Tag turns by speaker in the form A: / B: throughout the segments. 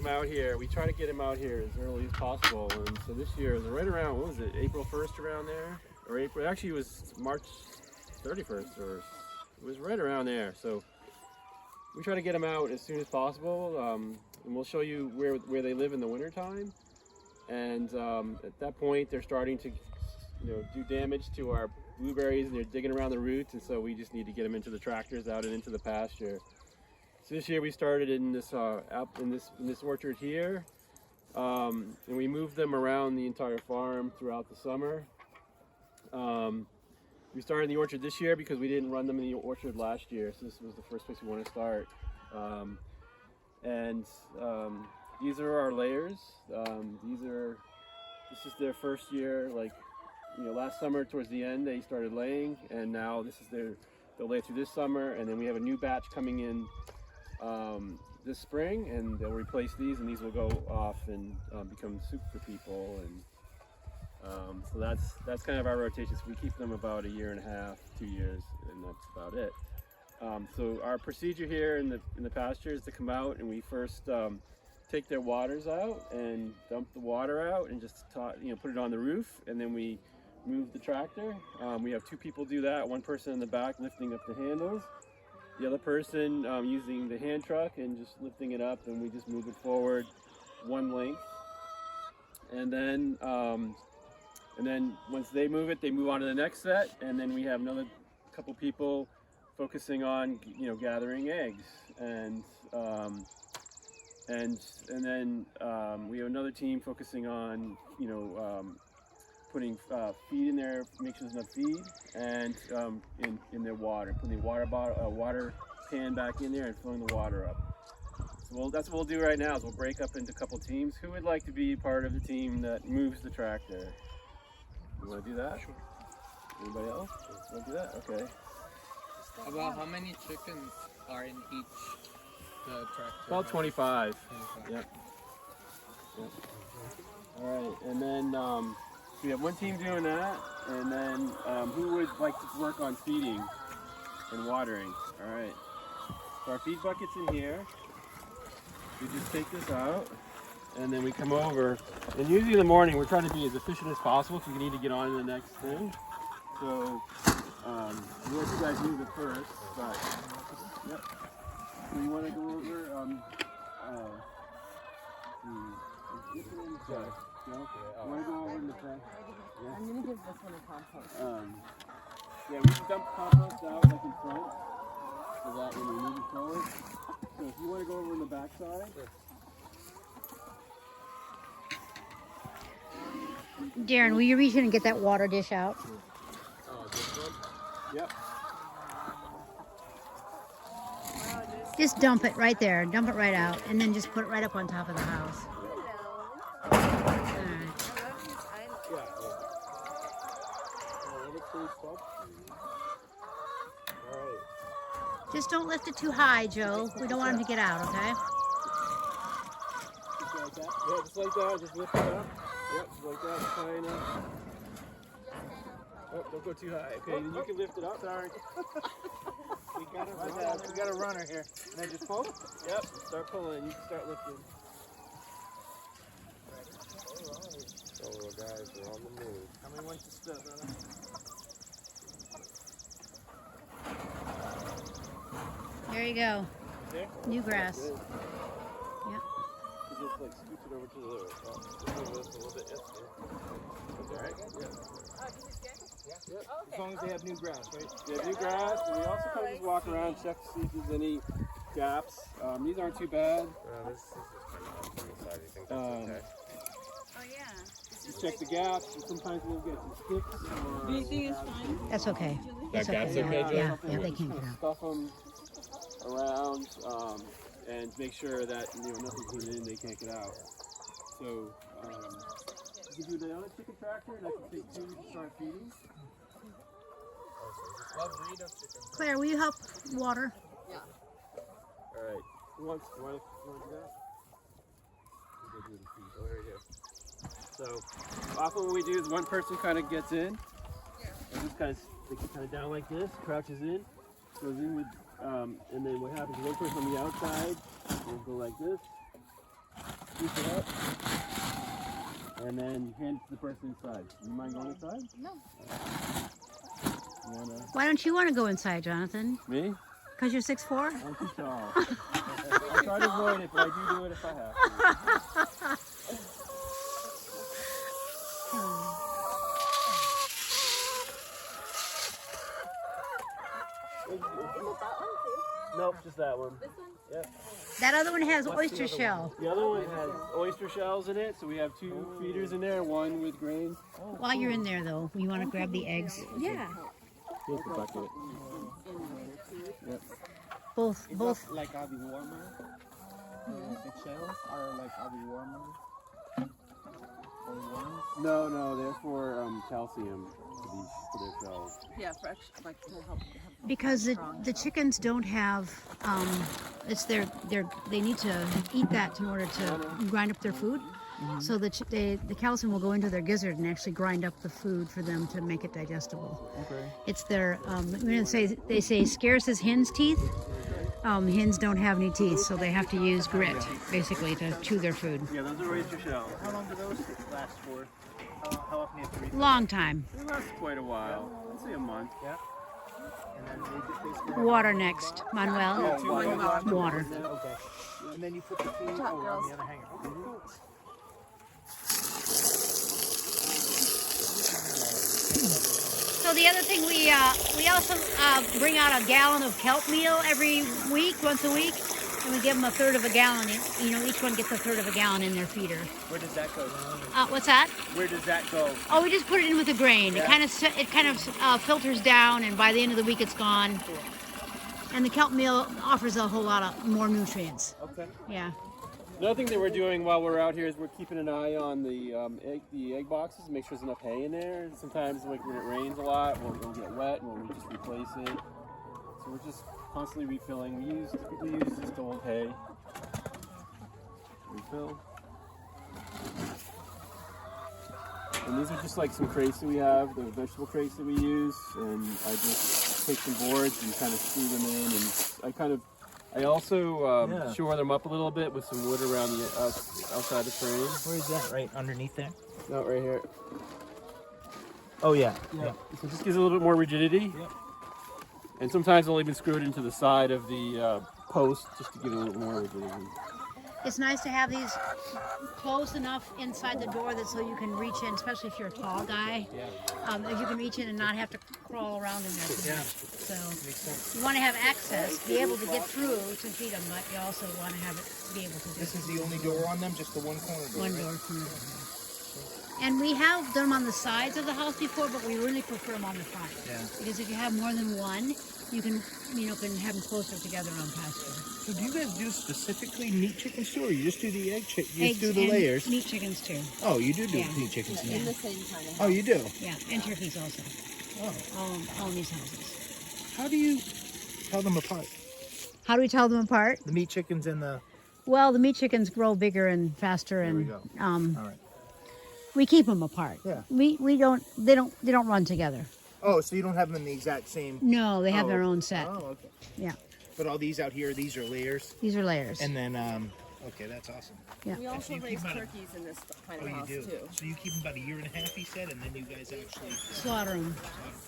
A: them out here. We try to get them out here as early as possible. And so this year, it was right around, what was it, April 1st around there? Or April, actually it was March 31st, or it was right around there. So we try to get them out as soon as possible. And we'll show you where they live in the wintertime. And at that point, they're starting to do damage to our blueberries, and they're digging around the roots, and so we just need to get them into the tractors out and into the pasture. So this year we started in this in this orchard here, and we moved them around the entire farm throughout the summer. We started in the orchard this year because we didn't run them in the orchard last year, so this was the first place we want to start. These are our layers. This is their first year. Like, last summer towards the end they started laying, and now this is they'll lay through this summer, and then we have a new batch coming in this spring, and they'll replace these, and these will go off and become soup for people. And so that's kind of our rotation. So we keep them about a year and a half, 2 years, and that's about it. So our procedure here in the pasture is to come out, and we first take their waters out and dump the water out and just put it on the roof, and then we move the tractor. We have 2 people do that, one person in the back lifting up the handles, the other person using the hand truck and just lifting it up, and we just move it forward one length. And then once they move it, they move on to the next set, and then we have another couple people focusing on gathering eggs, and then we have another team focusing on putting feed in there, make sure there's enough feed, and in their water, putting the water pan back in there and filling the water up. So that's what we'll do right now. Is we'll break up into a couple teams. Who would like to be part of the team that moves the tractor? You want to do that?
B: Sure.
A: Anybody else? Want to do that? Okay.
B: About how many chickens are in each tractor?
A: About 25. Yep. All right, and then we have one team doing that, and then who would like to work on feeding and watering? All right. So our feed bucket's in here. We just take this out, and then we come over. And usually in the morning, we're trying to be as efficient as possible because we need to get on to the next thing. So we'll let you guys move it first. But yep. So you want to go over? No? You want to go over in the front? Yeah.
C: I'm going to give this one a compost.
A: Yeah, we can dump compost out like in front, so that when we move it forward. So if you want to go over in the back side.
D: Darren, will you reach in and get that water dish out?
A: Oh, this one? Yep.
D: Just dump it right there. Dump it right out. And then just put it right up on top of the house. Just don't lift it too high, Joe. We don't want him to get out, okay?
A: Just like that? Yeah, just like that. Just lift it up. Yep, just like that. High enough. Oh, don't go too high. Okay, then you can lift it up. Sorry. We got a runner here. And then just pull? Yep, start pulling. You can start lifting.
E: Solo guys are on the move.
A: How many wants to step, brother?
D: There you go.
A: There?
D: New grass.
A: Yep.
D: Yep.
A: You just like scoop it over to the a little bit. Yes, that's all right. Yeah. Yep. As long as they have new grass, right? They have new grass, and we also kind of just walk around, check to see if there's any gaps. These aren't too bad.
E: This is just kind of on the side. You think that's okay?
C: Oh, yeah.
A: Just check the gaps, and sometimes we'll get some sticks.
C: Do you think it's fine?
D: That's okay. That's
E: That's
D: okay.
E: okay, Joe?
D: Yeah, they can
A: kind
D: get
A: of
D: out.
A: stuff them around and make sure that nothing's in, they can't get out. So you can do the other chicken tractor, and I can take 2 to start feeding.
B: What breed of chicken?
D: Claire, will you help water?
C: Yeah.
A: All right. Who wants to do that? We'll go do the feed. Oh, there you go. So often what we do is one person kind of gets in, and just kind of sticks it kind of down like this, crouches in, goes in with, and then what happens is one person on the outside will go like this, and then hand it to the person inside. You mind going inside?
C: No.
D: Why don't you want to go inside, Jonathan?
A: Me?
D: Because you're 6'4"?
A: I'm too tall. I try to avoid it, but I do it if I have to. Nope, just that one.
C: This one?
A: Yep.
D: That other one has
A: What's
D: oyster
A: the other
D: shell.
A: The other one has oyster shells in it, so we have 2 feeders in there, one with grains.
D: While you're in there, though, you want to grab the eggs.
C: Yeah.
A: Here's the bucket. Yep.
D: Both.
E: Like are they warmer? The shells are like are they warmer? Or warm?
A: No, they're for calcium for their shells.
C: Yeah, for extra, like to help.
D: Because the chickens don't have, it's they need to eat that in order to grind up their food. So the calcium will go into their gizzard and actually grind up the food for them to make it digestible.
A: Okay.
D: It's their, they say scarce as hen's teeth. Hens don't have any teeth, so they have to use grit, basically, to chew their food.
A: Yeah, those are oyster shells.
E: How long do those last for? How often do you have to refill?
D: Long time.
A: They last quite a while. Let's say a month.
E: Yeah. And then they basically
D: Water next, Manuel. Water.
E: Okay. And then you put the feed on the other hanger. Okay, cool.
D: So the other thing, we also bring out a gallon of kelp meal every week, once a week, and we give them a third of a gallon. Each one gets a third of a gallon in their feeder.
A: Where does that go?
D: What's that?
A: Where does that go?
D: Oh, we just put it in with the grain.
A: Yeah.
D: It kind of filters down, and by the end of the week, it's gone. And the kelp meal offers a whole lot of more nutrients.
A: Okay.
D: Yeah.
A: Another thing that we're doing while we're out here is we're keeping an eye on the egg boxes, make sure there's enough hay in there. Sometimes like when it rains a lot, we'll get wet and we'll just replace it. So we're just constantly refilling. We typically use just old hay. Refill. And these are just like some crates that we have, the vegetable crates that we use, and I just take some boards and kind of screw them in, and I also shore them up a little bit with some wood around the outside the frame.
E: Where is that? Right underneath there?
A: No, right here.
E: Oh yeah.
A: Yeah. So it just gives it a little bit more rigidity.
E: Yep.
A: And sometimes I'll even screw it into the side of the post just to give it a little more rigidity.
D: It's nice to have these close enough inside the door that so you can reach in, especially if you're a tall guy.
E: Yeah.
D: If you can reach in and not have to crawl around in there.
E: Yeah.
D: So
E: Makes sense.
D: you want to have access, be able to get through to feed them, but you also want to have it be able to do
E: This is the only door on them, just the one corner door.
D: one
E: right?
D: door from the And we have done them on the sides of the house before, but we really prefer them on the front.
E: Yeah.
D: Because if you have more than one, you can have them closer together on pasture.
E: So do you guys do specifically meat chickens too, or you just do the egg chicken? You
D: Eggs
E: just do the
D: and
E: layers?
D: meat chickens too.
E: Oh, you do
D: Yeah.
E: meat chickens too.
C: In the same kind of.
E: Oh, you do?
D: Yeah, and turkeys also.
E: Oh.
D: All in these houses.
E: How do you tell them apart?
D: How do we tell them apart?
E: The meat chickens and the...
D: Well, the meat chickens grow bigger and faster,
E: There we
D: and
E: go. All right.
D: we keep them apart.
E: Yeah.
D: We don't. They don't run together.
E: Oh, so you don't have them in the exact same...
D: No, they have
E: Oh,
D: their
E: okay.
D: own set.
E: Oh, okay.
D: Yeah,
E: But all these out here, these are layers.
D: these are layers.
E: And then, okay, that's awesome.
C: We also
E: you
C: raise
E: keep 'em-
C: turkeys in this kind
E: Oh,
C: of
E: you
C: house
E: do?
C: too.
E: So you keep them about 1.5 years, he said, and then you guys actually...
D: Slaughter them.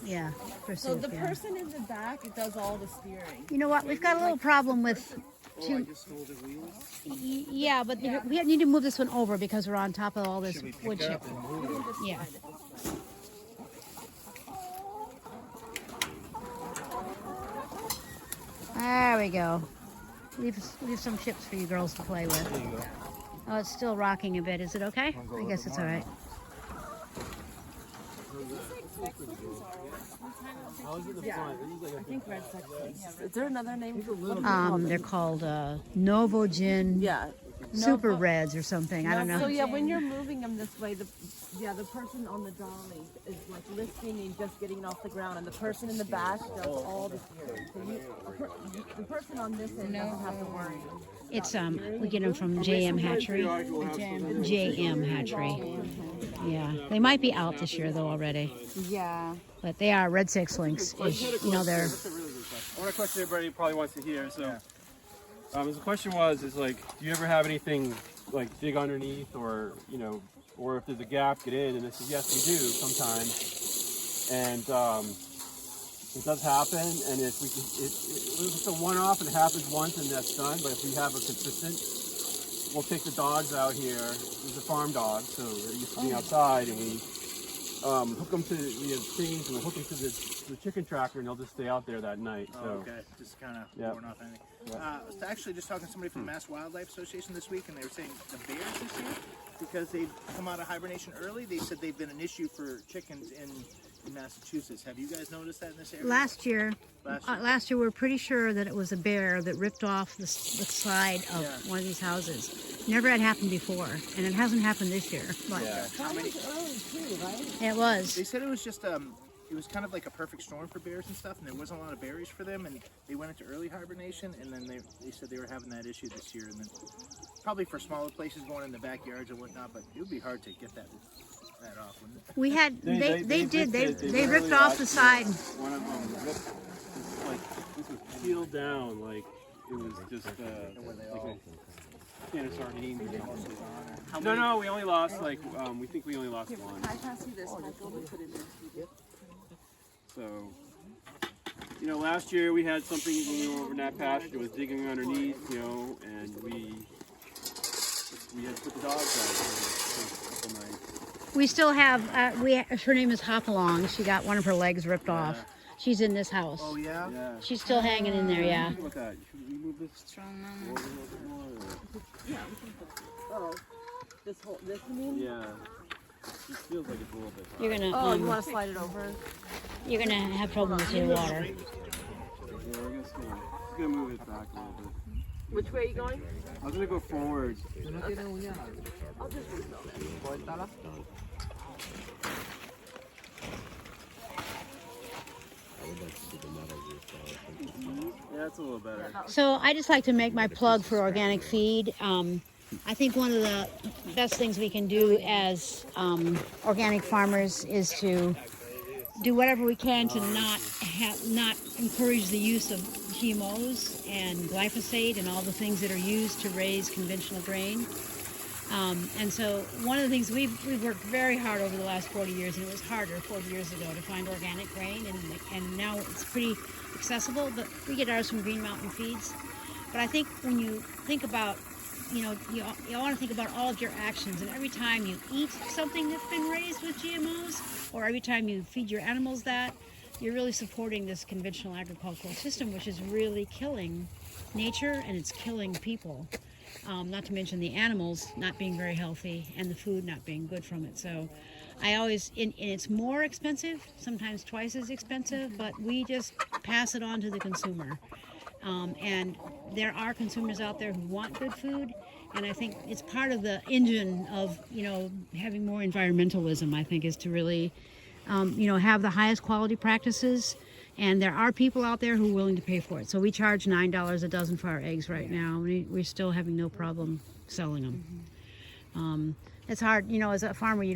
D: Yeah. For
C: So
D: soup,
C: the
D: yeah.
C: person in the back does all the steering.
D: You know what? We've got a little problem with.
E: just stole the wheels?
D: Yeah, but we need to move this one over because we're on top of all this
E: Should we pick
D: wood
E: it
D: chip.
E: up and move it?
D: Yeah. There we go. Leave some chips for you girls to play with.
E: There you go.
D: Oh, it's still rocking a bit. Is it okay? I guess it's all right.
C: I think red sex pigs. Is there another name for
D: They're called Novogin
C: Yeah.
D: Super Reds or something. I don't
C: So
D: know.
C: yeah, when you're moving them this way, the person on the dolly is like lifting and just getting it off the ground, and the person in the back does all the steering. So the person on this end doesn't have to worry.
D: It's we get them from JM Hatchery. JM Hatchery. Yeah, they might be out this year though already.
C: Yeah.
D: But they are red six links. You know, they're.
A: That's a really good question. I want a question everybody probably wants to hear. So, the question was, is like, do you ever have anything like dig underneath, or or if there's a gap, get in. And they said, yes, we do sometimes. And it does happen. And if we can, if it's a one-off and it happens once and that's done, but if we have a consistent, we'll take the dogs out here. There's a farm dog, so they're used to being outside, and we hook them to, we have chains, and we'll hook them to the chicken tracker, and they'll just stay out there that night. So.
F: Oh, okay. Just kind of warn off anything. I was actually just talking to somebody from the Mass Wildlife Association this week, and they were saying the bears this year, because they've come out of hibernation early, they said they've been an issue for chickens in Massachusetts. Have you guys noticed that in this area?
D: Last year we were pretty sure that it was a bear that ripped off the side of one of these houses. Never had happened before, and it hasn't happened this year. But
F: How many?
D: it was.
F: They said it was just it was kind of like a perfect storm for bears and stuff, and there wasn't a lot of berries for them, and they went into early hibernation, and then they said they were having that issue this year, and then probably for smaller places going in the backyards and whatnot, but it would be hard to get that off, wouldn't it?
D: We had they ripped off the side.
A: One of them ripped, like this was peeled down, like it was just like a can of sardines. No, we only lost like we think we only lost one.
C: I pass you this, Michael, we put it in.
A: So, you know, last year we had something when we were over in that pasture. It was digging underneath, you know, and we had to put the dogs out for a couple nights.
D: We still have, her name is Hopalong. She got one of her legs ripped off. She's in this house.
F: Oh, yeah?
A: Yeah.
D: She's still hanging in there, yeah.
A: Look at that. Should we move this
B: Strong
A: forward a little bit more?
C: Yeah, oh, this whole, this you mean?
A: Yeah. It feels like it's a little bit hard.
D: You're gonna,
C: Oh, you want to slide it over?
D: you're gonna have trouble with your water.
A: Yeah, we're just gonna move it back a little bit.
C: Which way are you going?
A: I was gonna go forward.
C: I'll just refill it.
A: Yeah, it's a little better.
D: So I just like to make my plug for organic feed. I think one of the best things we can do as organic farmers is to do whatever we can to not encourage the use of GMOs and glyphosate and all the things that are used to raise conventional grain. And so one of the things we've worked very hard over the last 40 years, and it was harder 40 years ago to find organic grain, and now it's pretty accessible, but we get ours from Green Mountain Feeds. But I think when you think about, you know, you want to think about all of your actions, and every time you eat something that's been raised with GMOs, or every time you feed your animals that, you're really supporting this conventional agricultural system, which is really killing nature and it's killing people. Not to mention the animals not being very healthy and the food not being good from it. So I always, and it's more expensive, sometimes twice as expensive, but we just pass it on to the consumer. And there are consumers out there who want good food, and I think it's part of the engine of, you know, having more environmentalism, I think, is to really, you know, have the highest quality practices. And there are people out there who are willing to pay for it. So we charge $9 a dozen for our eggs right now. We're still having no problem selling them. It's hard, you know, as a farmer, you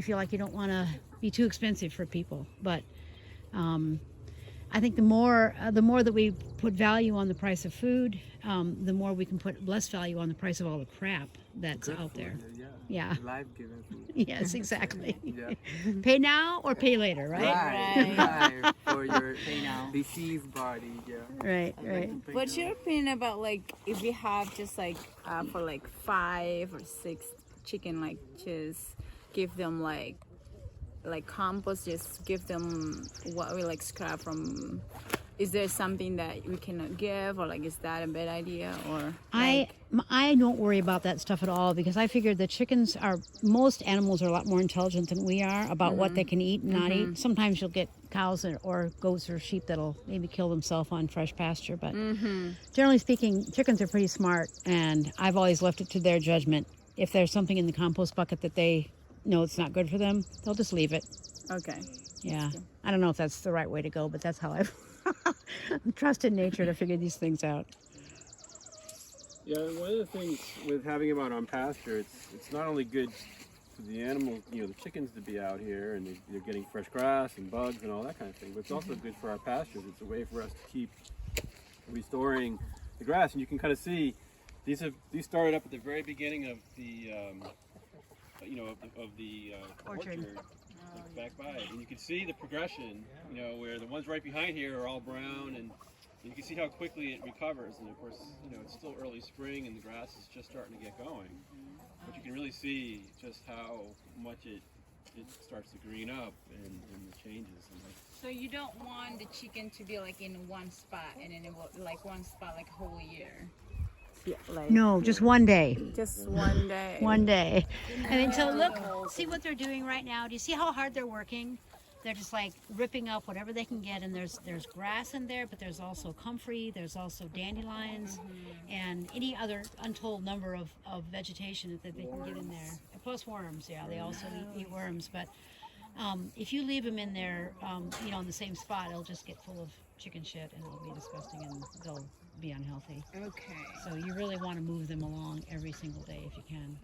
D: feel like you don't want to be too expensive for people. But I think the more that we put value on the price of food, the more we can put less value on the price of all the crap that's out there. Yeah.
E: Life-giving food.
D: Yes, exactly.
E: Yeah.
D: Pay now or pay later, right?
E: Right. For your diseased body, yeah.
D: Right.
G: What's your opinion about, like, if you have just like for like 5 or 6 chicken, like just give them like compost, just give them what we like scrap from? Is there something that we cannot give, or like is that a bad idea? Or like...
D: I don't worry about that stuff at all, because I figure most animals are a lot more intelligent than we are about what they can eat and not eat. Sometimes you'll get cows or goats or sheep that'll maybe kill themselves on fresh pasture, but generally speaking, chickens are pretty smart, and I've always left it to their judgment. If there's something in the compost bucket that they know it's not good for them, they'll just leave it.
G: Okay.
D: Yeah. I don't know if that's the right way to go, but that's how I've trusted nature to figure these things out.
A: Yeah, one of the things with having them out on pasture, it's not only good for the animals, you know, the chickens to be out here and they're getting fresh grass and bugs and all that kind of thing, but it's also good for our pastures. It's a way for us to keep restoring the grass, and you can kind of see these started up at the very beginning of the you know, of the
D: Orchard.
A: orchard back by it. And you can see the progression, you know, where the ones right behind here are all brown, and you can see how quickly it recovers. And of course, you know, it's still early spring and the grass is just starting to get going. But you can really see just how much it starts to green up and the changes. And
G: So you don't want the chicken to be like in one spot and then it will, like one spot like a whole year. Yeah, like
D: No, just one day.
G: just one day.
D: One day. I mean, so look, see what they're doing right now. Do you see how hard they're working? They're just like ripping up whatever they can get, and there's grass in there, but there's also comfrey, there's also dandelions, and any other untold number of vegetation that they can get in there. And plus worms, yeah, they also eat worms. But if you leave them in there, you know, in the same spot, it'll just get full of chicken shit, and it'll be disgusting, and they'll be unhealthy.
G: Okay.
D: So you really want to move them along every single day if you can.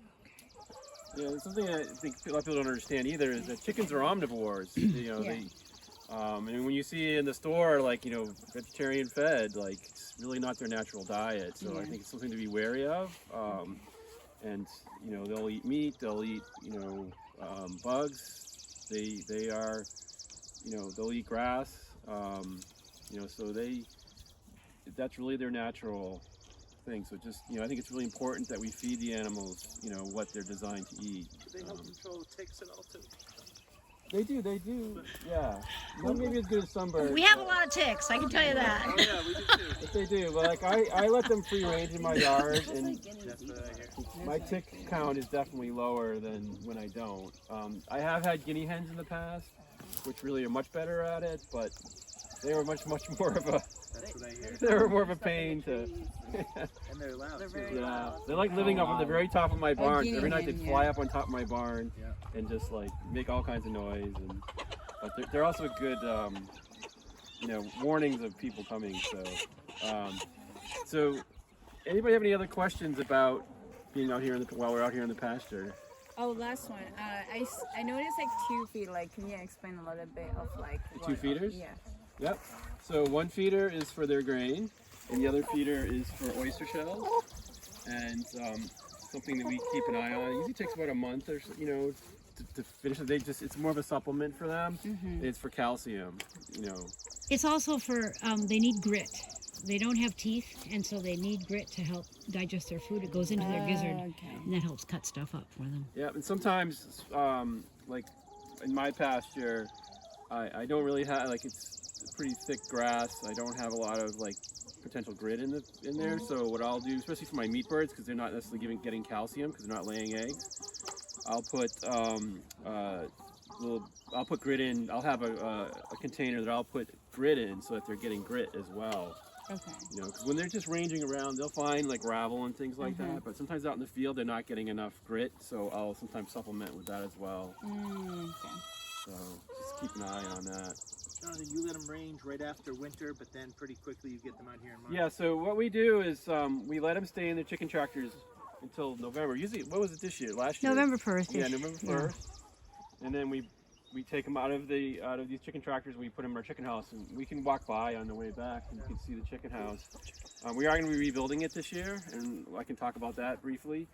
A: yeah, something I think a lot of people don't understand either is that chickens are omnivores. You know, they, and when you see in the store, like, you know, vegetarian fed, like, it's really not their natural diet. So I think it's something to be wary of. And you know, they'll eat meat, they'll eat, you know, bugs. They are, you know, they'll eat grass. You know, so that's really their natural thing. So just, you know, I think it's really important that we feed the animals, you know, what they're designed to eat.
F: Do they help control the ticks and all too?
A: They do, yeah. Not maybe as good as some birds.
D: We have a lot of ticks, I can tell you that.
F: Oh yeah, we do too.
A: But they do. But like I let them free range in my yard, and
F: That's what I hear.
A: my tick count is definitely lower than when I don't. I have had guinea hens in the past, which really are much better at it, but they were much more of a.
F: That's what I hear.
A: They were more of a pain to.
F: And they're loud too.
A: Yeah, they're like living up on the very top of my barn.
G: guinea
A: Every night
G: hen,
A: they'd fly up on top of my barn
F: Yeah.
A: and just like make all kinds of noise. And but they're also good, you know, warnings of people coming. So anybody have any other questions about being out here while we're out here in the pasture?
G: Oh, last one. I noticed like 2 feet. Like, can you explain a little bit of like
A: The 2 feeders?
G: Yeah.
A: Yep. So one feeder is for their grain, and the other feeder is for oyster shells. And something that we keep an eye on. It usually takes about a month or so, you know, to finish it. It's more of a supplement for them. It's for calcium, you know.
D: It's also for, they need grit. They don't have teeth, and so they need grit to help digest their food. It goes into their gizzard, and that helps cut stuff up for them.
A: Yeah, and sometimes, like in my pasture, I don't really have, like, it's pretty thick grass. I don't have a lot of like potential grit in there. So what I'll do, especially for my meat birds, because they're not necessarily getting calcium because they're not laying eggs, I'll put I'll put grit in. I'll have a container that I'll put grit in so that they're getting grit as well.
G: Okay.
A: You know, because when they're just ranging around, they'll find like gravel and things like that. But sometimes out in the field, they're not getting enough grit, so I'll sometimes supplement with that as well.
G: Okay.
A: So just keep an eye on that.
F: Jonathan, you let them range right after winter, but then pretty quickly you get them out here in March.
A: Yeah, so what we do is we let them stay in the chicken tractors until November. Usually, what was it this year? Last year?
D: November 1st.
A: Yeah, November 1st. And then we take them out of these chicken tractors and we put them in our chicken house. And we can walk by on the way back and you can see the chicken house. We are going to be rebuilding it this year, and I can talk about that briefly,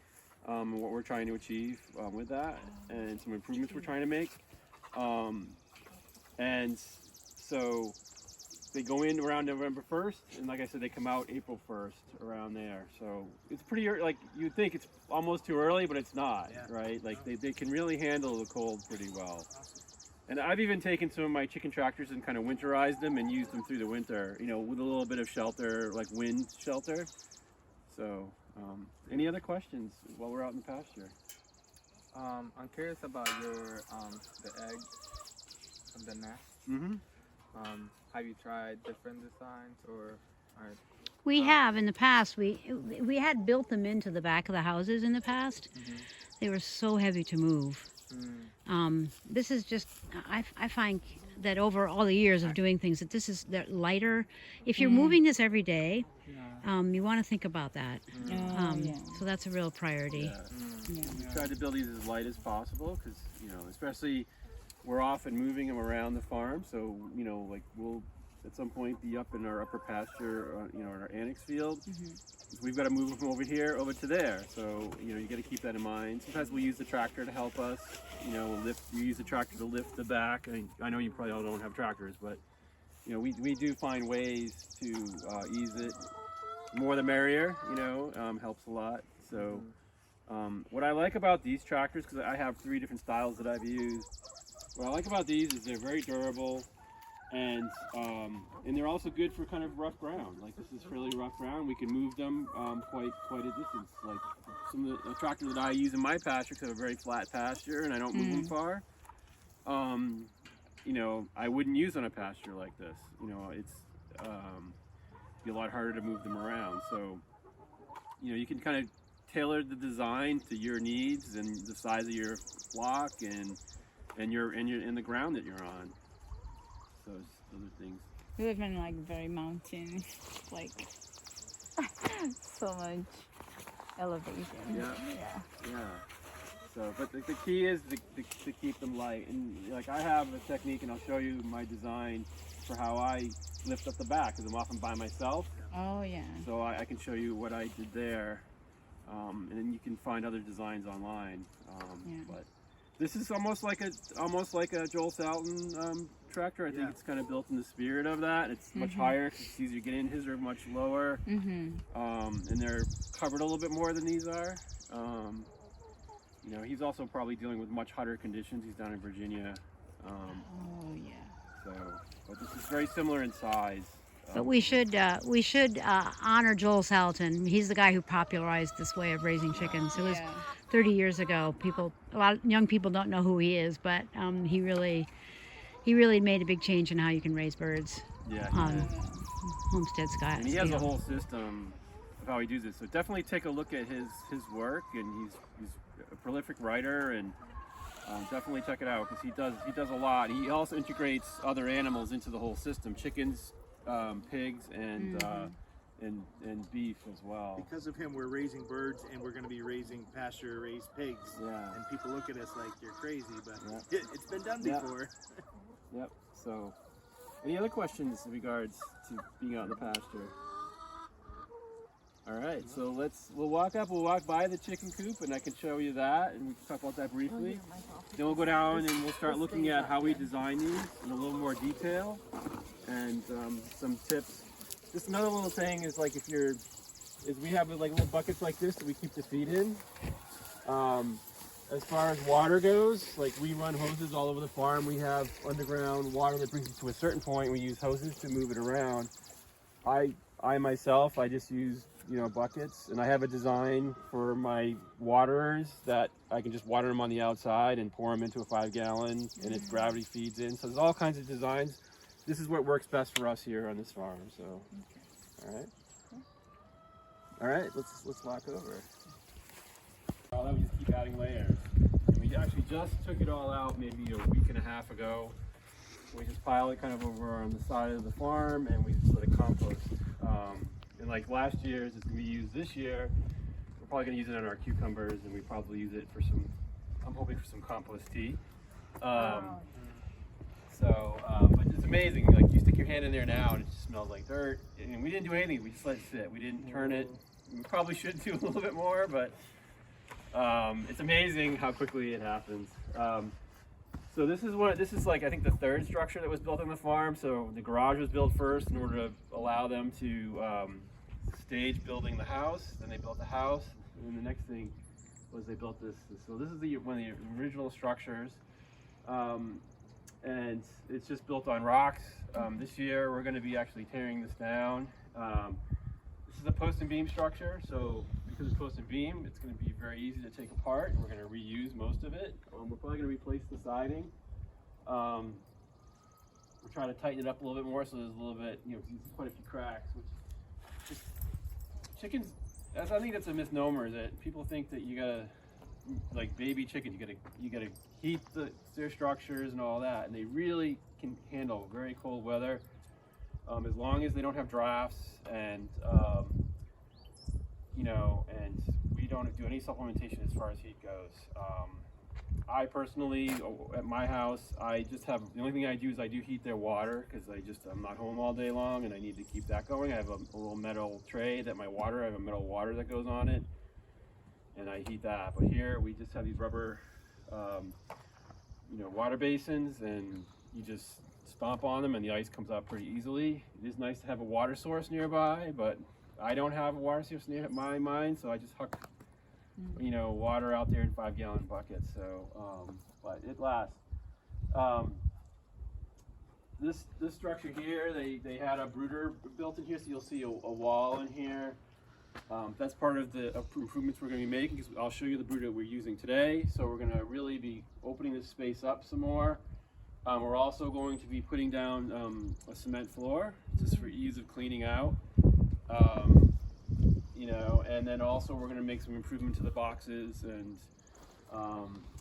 A: what we're trying to achieve with that, and some improvements we're trying to make. And so they go in around November 1st, and like I said, they come out April 1st, around there. So it's pretty early. Like, you'd think it's almost too early, but it's not, right? Like, they can really handle the cold pretty well. And I've even taken some of my chicken tractors and kind of winterized them and used them through the winter, you know, with a little bit of shelter, like wind shelter. So, any other questions while we're out in the pasture?
B: I'm curious about your the eggs of the nest.
A: Mm-hmm.
B: Have you tried different designs or
D: We have in the past. We had built them into the back of the houses in the past. They were so heavy to move. This is just, I find that over all the years of doing things, that this is lighter. If you're moving this every day, you want to think about that. So that's a real priority.
A: We tried to build these as light as possible because, you know, especially we're often moving them around the farm. So, you know, like we'll at some point be up in our upper pasture, you know, in our annex field. We've got to move them from over here over to there. So, you know, you got to keep that in mind. Sometimes we use the tractor to help us. You know, you use the tractor to lift the back. I know you probably all don't have tractors, but you know, we do find ways to ease it. More the merrier, you know, helps a lot. So what I like about these tractors, because I have 3 different styles that I've used, what I like about these is they're very durable, and they're also good for kind of rough ground. Like this is fairly rough ground. We can move them quite a distance. Like some of the tractors that I use in my pasture, because I have a very flat pasture and I don't move them far. You know, I wouldn't use on a pasture like this. You know, it's be a lot harder to move them around. So, you know, you can kind of tailor the design to your needs and the size of your flock and the ground that you're on. So other things.
G: We live in like very mountain, like so much elevation.
A: Yeah. So, but the key is to keep them light. And like I have a technique, and I'll show you my design for how I lift up the back, because I'm often by myself.
G: Oh yeah.
A: So I can show you what I did there, and then you can find other designs online. But this is almost like a Joel Salton tractor. I think it's kind of built in the spirit of that. It's much higher because it's easier to get in. His are much lower, and they're covered a little bit more than these are. You know, he's also probably dealing with much hotter conditions. He's down in Virginia.
G: Oh yeah.
A: So, but this is very similar in size.
D: But we should honor Joel Salatin. He's the guy who popularized this way of raising chickens. It was 30 years ago. A lot of young people don't know who he is, but he really made a big change in how you can raise birds on homestead scale.
A: And he has a whole system of how he does it. So definitely take a look at his work, and he's a prolific writer, and definitely check it out because he does a lot. He also integrates other animals into the whole system: chickens, pigs, and beef as well.
F: Because of him, we're raising birds, and we're going to be raising pasture-raised pigs.
A: Yeah.
F: And people look at us like you're crazy, but it's been done before.
A: Yep. So, any other questions in regards to being out in the pasture? All right, so we'll walk by the chicken coop, and I can show you that, and we can talk about that briefly. Then we'll go down and we'll start looking at how we design these in a little more detail, and some tips. Just another little thing is like we have like little buckets like this that we keep the feed in. As far as water goes, like we run hoses all over the farm. We have underground water that brings it to a certain point. We use hoses to move it around. I myself just use buckets, and I have a design for my waterers that I can just water them on the outside and pour them into a 5-gallon, and it gravity feeds in. So there's all kinds of designs. This is what works best for us here on this farm. So, all right, let's walk over. Then we just keep adding layers. And we actually just took it all out maybe a week and a half ago. We just pile it kind of over on the side of the farm, and we just let it compost. And like last year's is we use this year, we're probably going to use it on our cucumbers, and we probably use it for I'm hoping for some compost tea. But it's amazing. Like you stick your hand in there now, and it just smells like dirt. And we didn't do anything. We just let it sit. We didn't turn it. We probably should do a little bit more, but it's amazing how quickly it happens. So this is like I think the third structure that was built on the farm. So the garage was built first in order to allow them to stage building the house. Then they built the house, and then the next thing was they built this. So this is one of the original structures, and it's just built on rocks. This year we're going to be actually tearing this down. This is a post and beam structure, so because it's post and beam, it's going to be very easy to take apart. We're going to reuse most of it. We're probably going to replace the siding. We're trying to tighten it up a little bit more, so there's a little bit, quite a few cracks. Which just, chickens, I think that's a misnomer. Is that people think that you gotta, like baby chickens, you gotta heat their structures and all that, and they really can handle very cold weather, as long as they don't have drafts and and we don't do any supplementation as far as heat goes. I personally, at my house, I just have, the only thing I do is I do heat their water because I'm not home all day long and I need to keep that going. I have a little metal tray that I have a metal water that goes on it and I heat that. But here we just have these rubber, water basins, and you just stomp on them and the ice comes out pretty easily. It is nice to have a water source nearby, but I don't have a water source near mine, so I just huck water out there in 5-gallon buckets. So, but it lasts. This structure here, they had a brooder built in here, so you'll see a wall in here. That's part of the improvements we're going to be making, because I'll show you the brooder we're using today. So we're going to really be opening this space up some more. We're also going to be putting down a cement floor, just for ease of cleaning out. And then also we're going to make some improvement to the boxes, and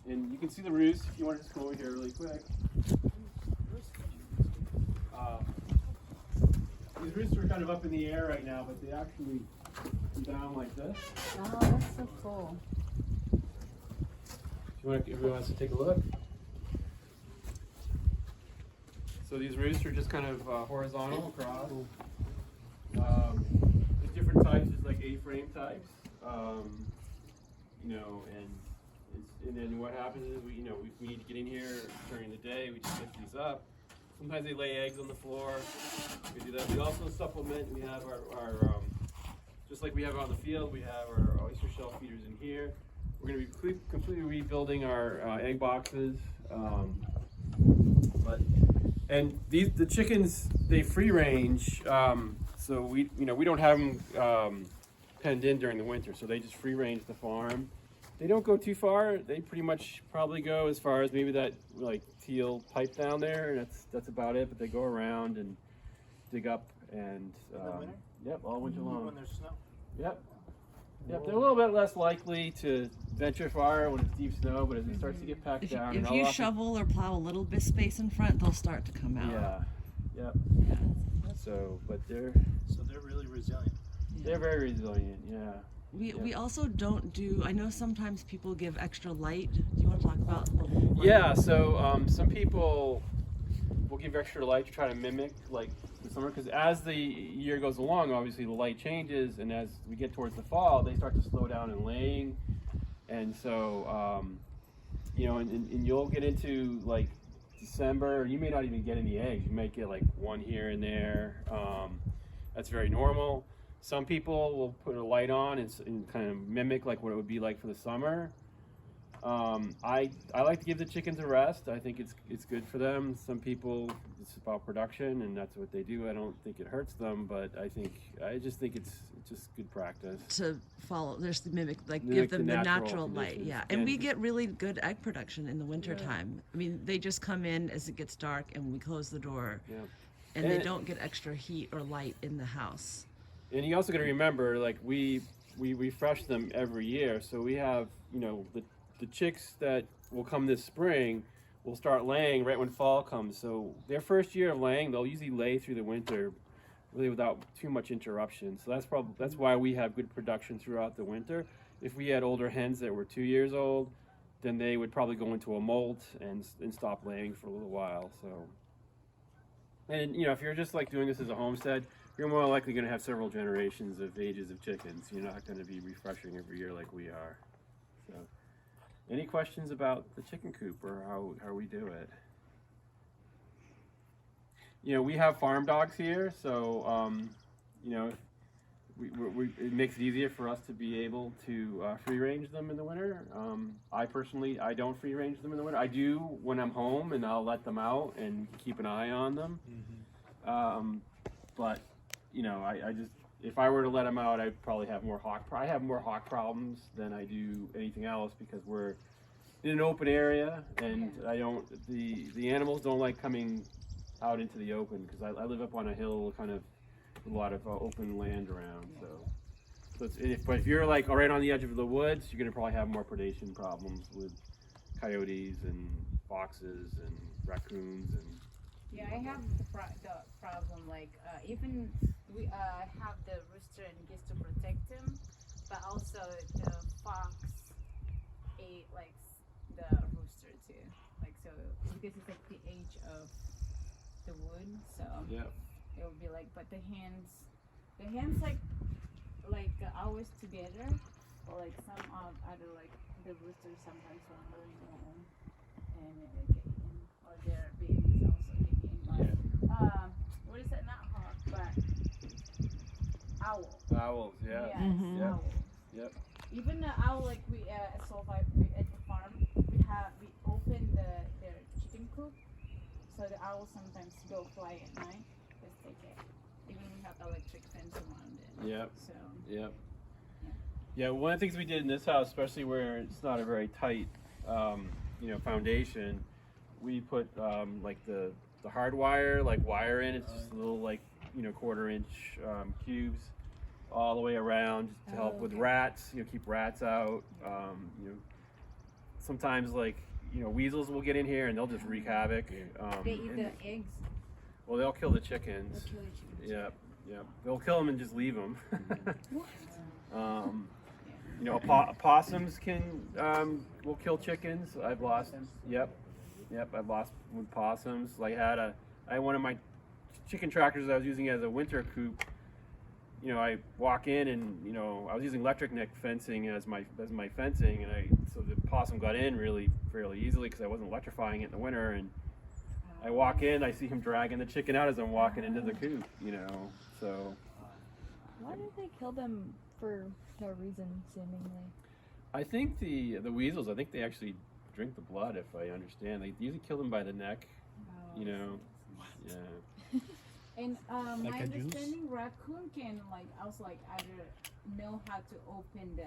A: you can see the roost if you want to just go over here really quick. These roosts are kind of up in the air right now, but they actually come down like this.
G: Oh, that's so cool.
A: Everyone wants to take a look. So these roosts are just kind of horizontal across. There's different types. There's like A-frame types, and then what happens is we need to get in here during the day. We just lift these up. Sometimes they lay eggs on the floor. We do that. We also supplement. We have our just like we have on the field. We have our oyster shell feeders in here. We're going to be completely rebuilding our egg boxes. The chickens, they free range, so we don't have them penned in during the winter, so they just free range the farm. They don't go too far. They pretty much probably go as far as maybe that like teal pipe down there, and that's about it. But they go around and dig up and yep, all winter long.
F: When there's snow.
A: Yep. They're a little bit less likely to venture far when it's deep snow, but as it starts to get packed down,
H: if you shovel or plow a little bit space in front, they'll start to come out.
A: Yeah. Yep.
H: Yeah.
A: So they're
F: really resilient.
A: They're very resilient. Yeah.
H: We also don't do. I know sometimes people give extra light. Do you want to talk about?
A: Yeah. So some people will give extra light to try to mimic like the summer, because as the year goes along, obviously the light changes, and as we get towards the fall, they start to slow down in laying, and so and you'll get into like December, you may not even get any eggs. You might get like one here and there. That's very normal. Some people will put a light on and kind of mimic like what it would be like for the summer. I like to give the chickens a rest. I think it's good for them. Some people, it's about production, and that's what they do. I don't think it hurts them, but I just think it's just good practice
H: to follow. There's the mimic, give them the natural light. Yeah, and we get really good egg production in the winter time. I mean, they just come in as it gets dark, and we close the door, and they don't get extra heat or light in the house.
A: And you also got to remember, like we refresh them every year, so we have the chicks that will come this spring will start laying right when fall comes. So their first year of laying, they'll usually lay through the winter really without too much interruption. So that's why we have good production throughout the winter. If we had older hens that were 2 years old, then they would probably go into a molt and stop laying for a little while. So, and if you're just like doing this as a homestead, you're more likely going to have several generations of ages of chickens. You're not going to be refreshing every year like we are. So. Any questions about the chicken coop or how we do it? We have farm dogs here, so it makes it easier for us to be able to free range them in the winter. I don't free range them in the winter. I do when I'm home, and I'll let them out and keep an eye on them. But I just, if I were to let them out, I'd probably have more hawk. I have more hawk problems than I do anything else, because we're in an open area, and the animals don't like coming out into the open, because I live up on a hill, kind of with a lot of open land around. But if you're like right on the edge of the woods, you're gonna probably have more predation problems with coyotes and foxes and raccoons and.
G: Yeah, I have the problem, even we have the rooster and geese to protect them, but also the fox ate the rooster. rooster too. Like so, because it's like the age of the wood, so
A: Yeah.
G: it would be like. But the hens like always together, or like some of other like the roosters sometimes wandering home and they get eaten, or their babies also get eaten by what is that? Not hawk, but owl.
A: Owls, yeah.
G: Yes,
D: Mhm.
A: Yep.
G: owls.
A: Yep.
G: Even the owl, like we at the farm, we open their chicken coop, so the owls sometimes go fly at night because they get. Even we have electric fence around it.
A: Yep.
G: So
A: Yep. Yeah, one of the things we did in this house, especially where it's not a very tight, foundation, we put like the hard wire, like wire in. It's just little like 1/4-inch cubes all the way around to help with rats. Keep rats out. Sometimes like weasels will get in here and they'll just wreak havoc.
G: they eat the eggs.
A: Well, they'll kill the chickens.
G: They'll kill the chickens.
A: Yep, yep. They'll kill them and just leave them. Opossums will kill chickens. I've lost. Yep, I've lost with possums. Like I had one of my chicken tractors I was using as a winter coop. I walk in and I was using electric neck fencing as my fencing, and so the possum got in fairly easily because I wasn't electrifying it in the winter. And I walk in, I see him dragging the chicken out as I'm walking into the coop. So.
I: Why did they kill them for no reason, seemingly?
A: I think the weasels, I think they actually drink the blood, if I understand. They usually kill them by the neck, Yeah.
G: And my
B: Like a juice?
G: understanding, raccoon can also either know how to open the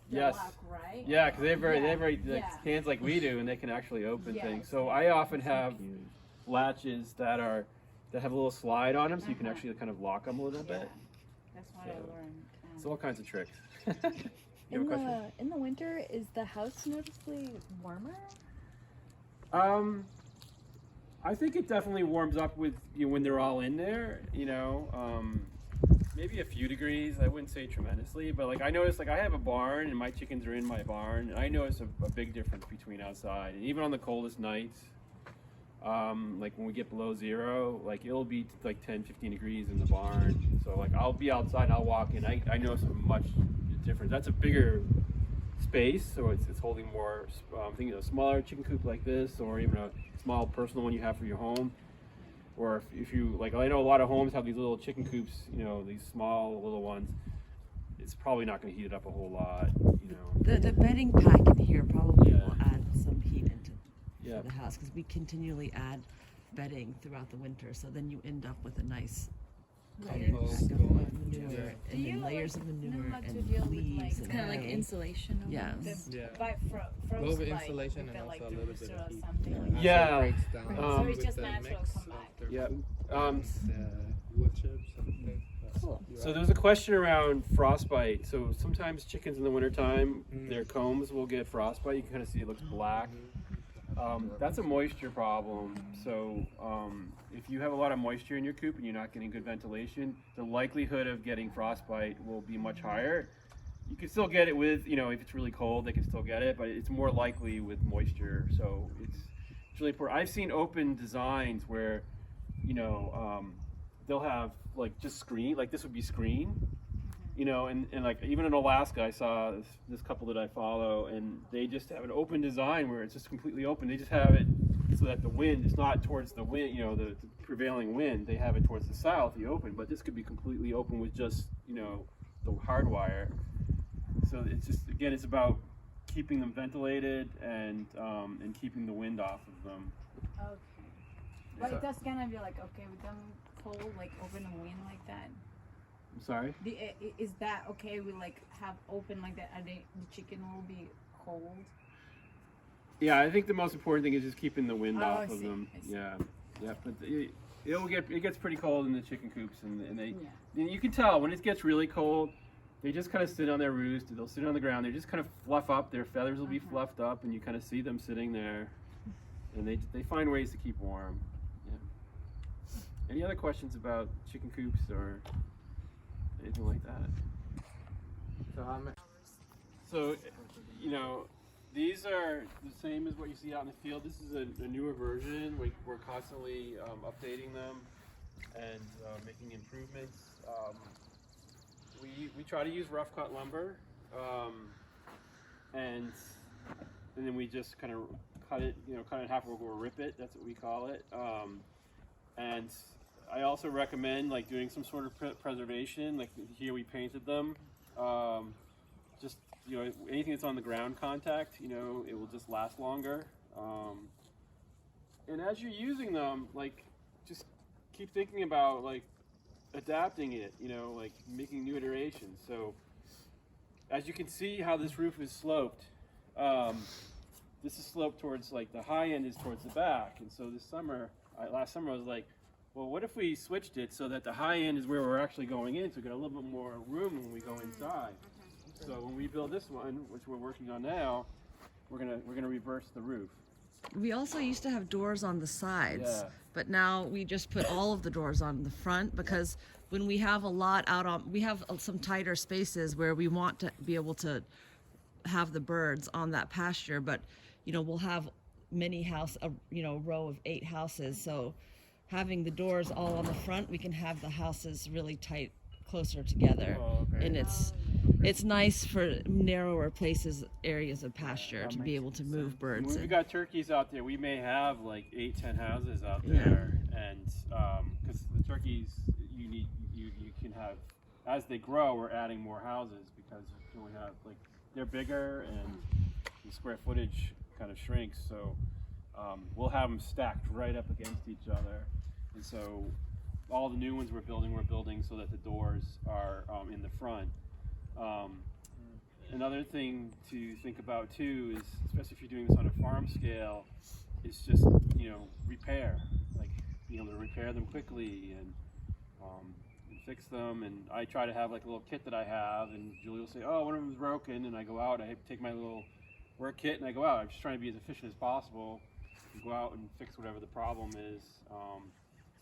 A: Yes.
G: lock, right?
A: Yeah, because they have very
G: Yeah.
A: hands like we do, and they can actually open
G: Yes.
A: things. So I often have latches that have a little slide on them, so you can
G: Uh-huh.
A: actually kind of lock them a little
G: Yeah.
A: bit.
G: That's what I
A: So-
G: learned.
A: It's all kinds of tricks. You have a question?
I: In the winter, is the house noticeably warmer?
A: I think it definitely warms up with when they're all in there. Maybe a few degrees. I wouldn't say tremendously, but I noticed I have a barn and my chickens are in my barn, and I notice a big difference between outside and even on the coldest nights. When we get below zero, it'll be 10, 15 degrees in the barn. So I'll be outside, I'll walk in. I notice a much difference. That's a bigger space, so it's holding more. Thinking a smaller chicken coop like this, or even a small personal one you have for your home. Or if you I know a lot of homes have these little chicken coops. These small little ones. It's probably not going to heat it up a whole lot.
H: The bedding pack in here probably
A: Yeah.
H: will add some heat into
A: Yeah.
H: the house because we continually add bedding throughout the winter. So then you end up with a nice
B: Compost
H: pack
B: going.
H: of manure
B: Yeah.
H: and
G: you,
H: then layers of
G: know
H: manure
G: how to
H: and
G: deal with,
H: leaves and
I: Kind of like
H: hay.
I: insulation.
H: Yes.
B: Yeah.
G: By
B: Little
G: frost
B: bit
G: bite,
B: insulation
G: with
B: and
G: the,
B: also a
G: the
B: little bit
G: rooster
B: of
G: or
B: heat.
G: something like that.
A: Yeah.
B: So it breaks down
G: So it's
B: with
G: just
B: the
G: natural
B: mix
G: come
B: of
G: back.
B: their
A: Yep.
B: food,
A: Um,
B: wood chips and things.
I: Cool.
A: So there's a question around frostbite. So sometimes chickens in the wintertime, their combs will get frostbite. You can kind of see it looks black. That's a moisture problem. So if you have a lot of moisture in your coop and you're not getting good ventilation, the likelihood of getting frostbite will be much higher. You can still get it with, if it's really cold, they can still get it, but it's more likely with moisture. So it's really important. I've seen open designs where, they'll have just screen, this would be screen, and even in Alaska, I saw this couple that I follow, and they just have an open design where it's just completely open. They just have it so that the wind is not towards the wind, the prevailing wind. They have it towards the south, the open, but this could be completely open with just, the hard wire. So it's just, again, it's about keeping them ventilated and keeping the wind off of them.
G: Okay. But that's gonna be okay with them cold, open the wind like that.
A: I'm sorry?
G: Is that okay? We have open like that. The chicken will be cold.
A: Yeah, I think the most important thing is just keeping the wind
G: Oh,
A: off
G: I
A: of
G: see,
A: them.
G: I see.
A: Yeah, yeah, but it gets pretty cold in the chicken coops, and they
G: Yeah.
A: you can tell when it gets really cold. They just kind of sit on their roost. They'll sit on the ground. They just kind of fluff up. Their feathers will be fluffed up, and you kind of see them sitting there, and they find ways to keep warm. Yeah. Any other questions about chicken coops or anything like that?
B: So how much?
A: So, These are the same as what you see out in the field. This is a newer version. We're constantly updating them and making improvements. We try to use rough cut lumber, and then we just kind of cut it in half, or we'll rip it. That's what we call it. And I also recommend like doing some sort of preservation. Like here, we painted them. Just anything that's on the ground contact, it will just last longer. And as you're using them, like just keep thinking about like adapting it, like making new iterations. So as you can see how this roof is sloped, this is sloped towards like the high end is towards the back. And so last summer I was like, well, what if we switched it so that the high end is where we're actually going in, so we got a little bit more room when we go inside. So when we build this one, which we're working on now, we're gonna reverse the roof.
H: We also used to have doors on the sides,
A: Yeah.
H: but now we just put all of the doors on the front because when we have a lot out on, we have some tighter spaces where we want to be able to have the birds on that pasture, but we'll have row of 8 houses. So having the doors all on the front, we can have the houses really tight, closer together.
A: Oh, okay.
H: And it's nice for narrower areas of pasture to be able to move birds.
A: When
H: in.
A: we've got turkeys out there, we may have like 8-10 houses out there, and because the turkeys, you can have, as they grow, we're adding more houses because you only have like they're bigger and the square footage kind of shrinks. So we'll have them stacked right up against each other, and so all the new ones we're building so that the doors are in the front. Another thing to think about too is, especially if you're doing this on a farm scale, is just repair. Like to repair them quickly and fix them. And I try to have like a little kit that I have, and Julie will say, "Oh, one of them's broken," and I go out. I take my little work kit and I go out. I'm just trying to be as efficient as possible. And go out and fix whatever the problem is. So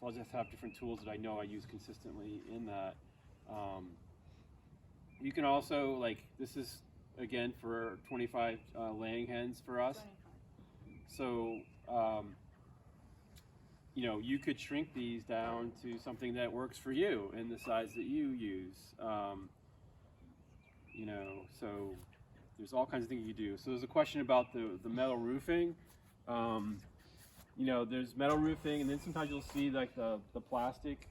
A: I'll just have different tools that I know I use consistently in that. You can also, like, this is again for 25 laying hens for us. So you could shrink these down to something that works for you and the size that you use. So there's all kinds of things you do. So there's a question about the metal roofing. There's metal roofing, and then sometimes you'll see like the plastic,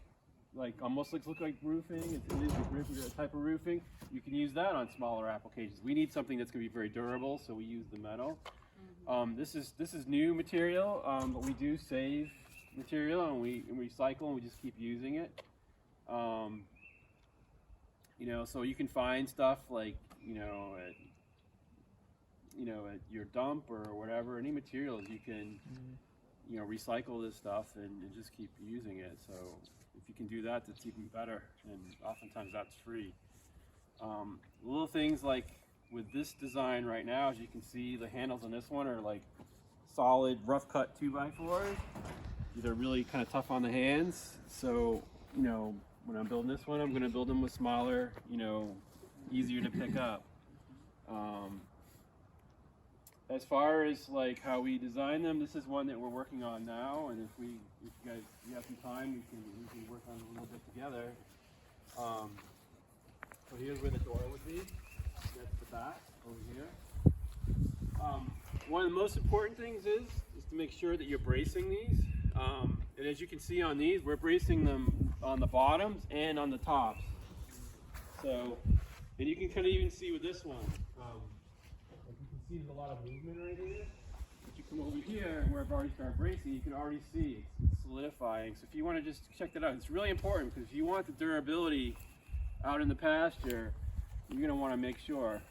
A: like almost look like roofing. It is a type of roofing. You can use that on smaller applications. We need something that's going to be very durable, so we use the metal. This is new material, but we do save material and we recycle and we just keep using it. So you can find stuff like at your dump or whatever, any materials you can recycle this stuff and just keep using it. So if you can do that, that's even better, and oftentimes that's free. Little things like with this design right now, as you can see, the handles on this one are like solid rough cut 2x4s. These are really kind of tough on the hands. So when I'm building this one, I'm going to build them with smaller, easier to pick up. As far as like how we design them, this is one that we're working on now, and if you guys have some time, we can work on it a little bit together. So here's where the door would be. That's the back over here. One of the most important things is to make sure that you're bracing these. And as you can see on these, we're bracing them on the bottoms and on the tops. So, and you can kind of even see with this one. See there's a lot of movement right here. If you come over here and where I've already started bracing, you can already see it's solidifying. So if you want to just check that out, it's really important because if you want the durability out in the pasture, you're going to want to make sure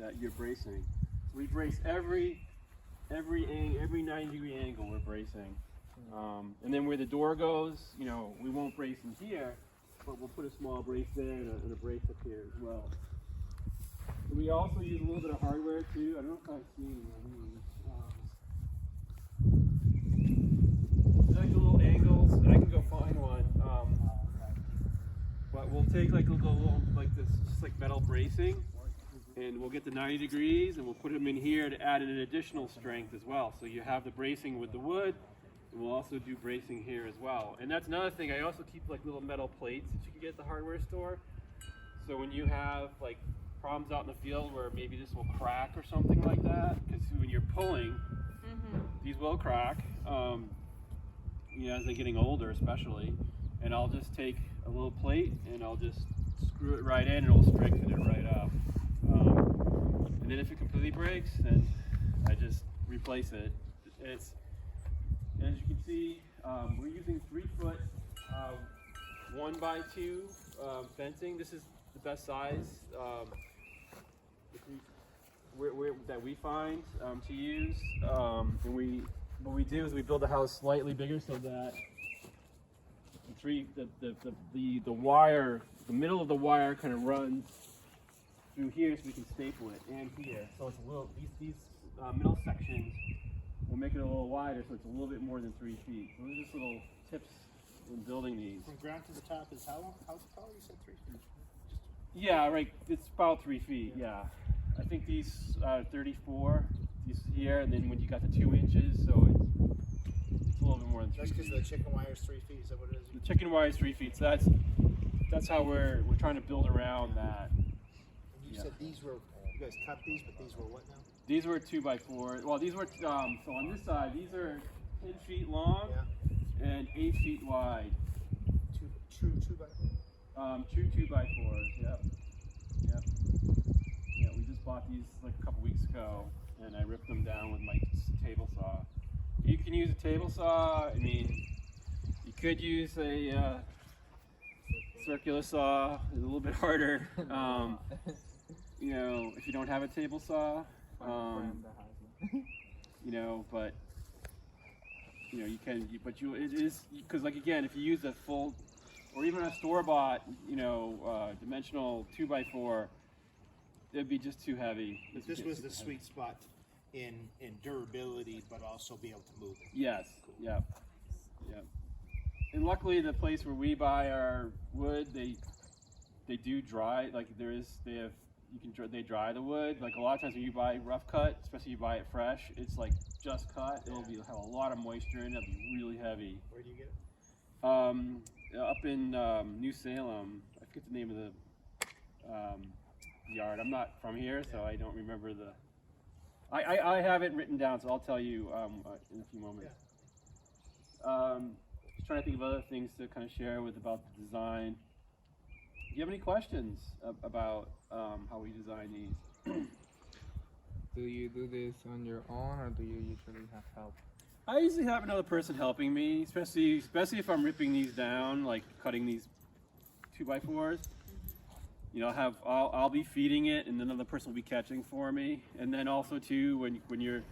A: that you're bracing. So we brace every 90-degree angle we're bracing. And then where the door goes, we won't brace in here, but we'll put a small brace there and a brace up here as well. We also use a little bit of hardware too. I don't know if I've seen like little angles. I can go find one. But we'll take like a little like this, just like metal bracing, and we'll get to 90 degrees and we'll put them in here to add an additional strength as well. So you have the bracing with the wood, and we'll also do bracing here as well. And that's another thing, I also keep like little metal plates that you can get at the hardware store. So when you have like problems out in the field where maybe this will crack or something like that, because when you're pulling, these will crack, you know, as they're getting older especially. And I'll just take a little plate and I'll just screw it right in and it'll strengthen it right up. And then if it completely breaks, then I just replace it. It's, as you can see, we're using 3-foot 1x2 fencing. This is the best size that we find to use. And what we do is we build the house slightly bigger so that the wire, the middle of the wire kind of runs through here so we can staple it, and here. So it's a little, these middle sections will make it a little wider so it's a little bit more than 3 feet. So these are just little tips in building these.
F: From ground to the top is how tall? You said 3 feet?
A: Yeah, right, it's about 3 feet, yeah. I think these are 34, these here, and then when you got the 2 inches, so it's a little bit more than 3
F: That's
A: feet.
F: because the chicken wire is 3 feet, is that what it is?
A: The chicken wire is 3 feet, so that's how we're trying to build around that.
F: And you said these were, you guys cut these, but these were what now?
A: These were 2x4. Well, these were so on this side, these are 10 feet long and 8 feet wide.
F: True 2x4.
A: True 2x4s. Yep. Yep. Yeah, we just bought these like a couple weeks ago, and I ripped them down with my table saw. You can use a table saw. I mean, you could use a circular saw. It's a little bit harder. You know, if you don't have a table saw. You know, but you know, you can, but it is, because like again, if you use a full, or even a store-bought, you know, dimensional 2x4, it'd be just too heavy.
F: But this was the sweet spot in durability, but also be able to move it.
A: Yes, yep, yep. And luckily, the place where we buy our wood, they do dry, like they dry the wood. Like a lot of times when you buy rough cut, especially you buy it fresh, it's like just cut. It'll have a lot of moisture in it. It'll be really heavy.
F: Where do you get it?
A: Up in New Salem. I forget the name of the yard. I'm not from here, so I don't remember the. I have it written down, so I'll tell you in a few moments. Just trying to think of other things to kind of share about the design. Do you have any questions about how we design these?
B: Do you do this on your own, or do you usually have help?
A: I usually have another person helping me, especially if I'm ripping these down, like cutting these 2x4s. You know, I'll be feeding it, and another person will be catching for me. And then also too, when you're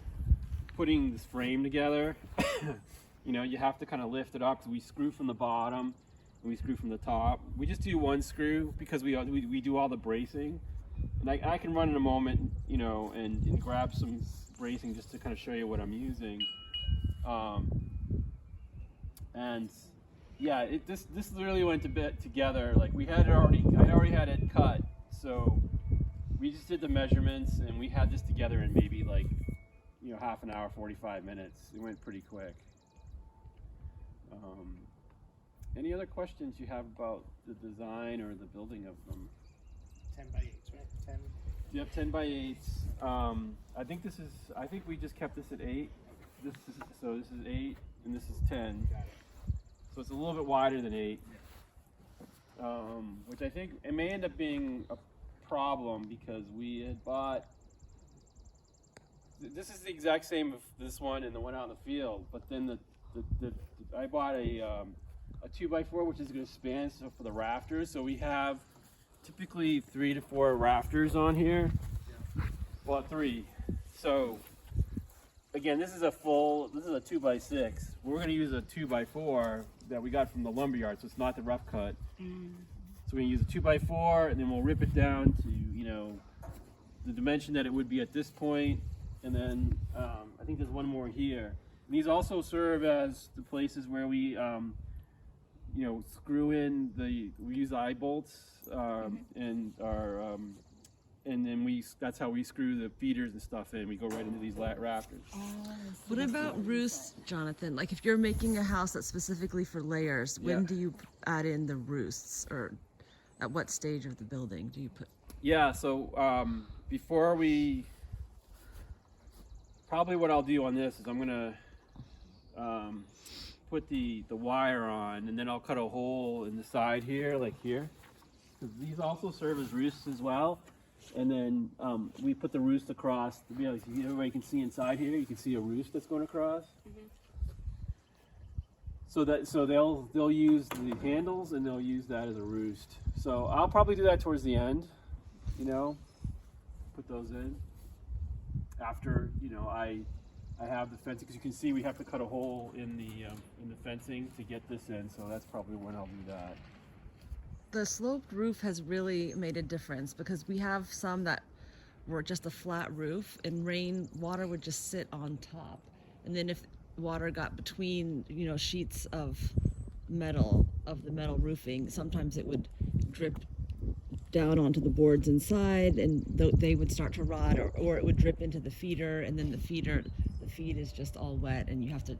A: putting this frame together, you know, you have to kind of lift it up, because we screw from the bottom and we screw from the top. We just do one screw because we do all the bracing. And I can run in a moment, you know, and grab some bracing just to kind of show you what I'm using. And yeah, this literally went together. Like I already had it cut, so we just did the measurements, and we had this together in maybe like, you know, half an hour, 45 minutes. It went pretty quick. Any other questions you have about the design or the building of them?
F: 10x8s, right? 10.
A: Yep, 10x8s. I think we just kept this at 8. This is 8, and this is 10.
F: Got it.
A: So it's a little bit wider than 8. Which I think it may end up being a problem, because we had bought. This is the exact same of this one and the one out in the field, but then I bought a 2x4, which is going to span for the rafters. So we have typically 3 to 4 rafters on here. Well, 3. So again, this is a 2x6. We're going to use a 2x4 that we got from the lumber yard, so it's not the rough cut. So we're going to use a 2x4, and then we'll rip it down to, you know, the dimension that it would be at this point. And then I think there's one more here. And these also serve as the places where we, you know, screw in we use eye bolts and and then that's how we screw the feeders and stuff in. We go right into these rafters.
H: What about roosts, Jonathan? Like if you're making a house that's specifically for layers, when do you add in the roosts, or at what stage of the building do you put?
A: Yeah, so before probably what I'll do on this is I'm gonna put the wire on, and then I'll cut a hole in the side here, like here, because these also serve as roosts as well. And then we put the roost across. You know, everybody can see inside here. You can see a roost that's going across. So they'll use the handles and they'll use that as a roost. So I'll probably do that towards the end. You know, put those in after I have the fencing, because you can see we have to cut a hole in the fencing to get this in. So that's probably when I'll do that.
H: The sloped roof has really made a difference, because we have some that were just a flat roof, and water would just sit on top. And then if water got between, sheets of the metal roofing, sometimes it would drip down onto the boards inside, and they would start to rot, or it would drip into the feeder, and then the feed is just all wet, and you have to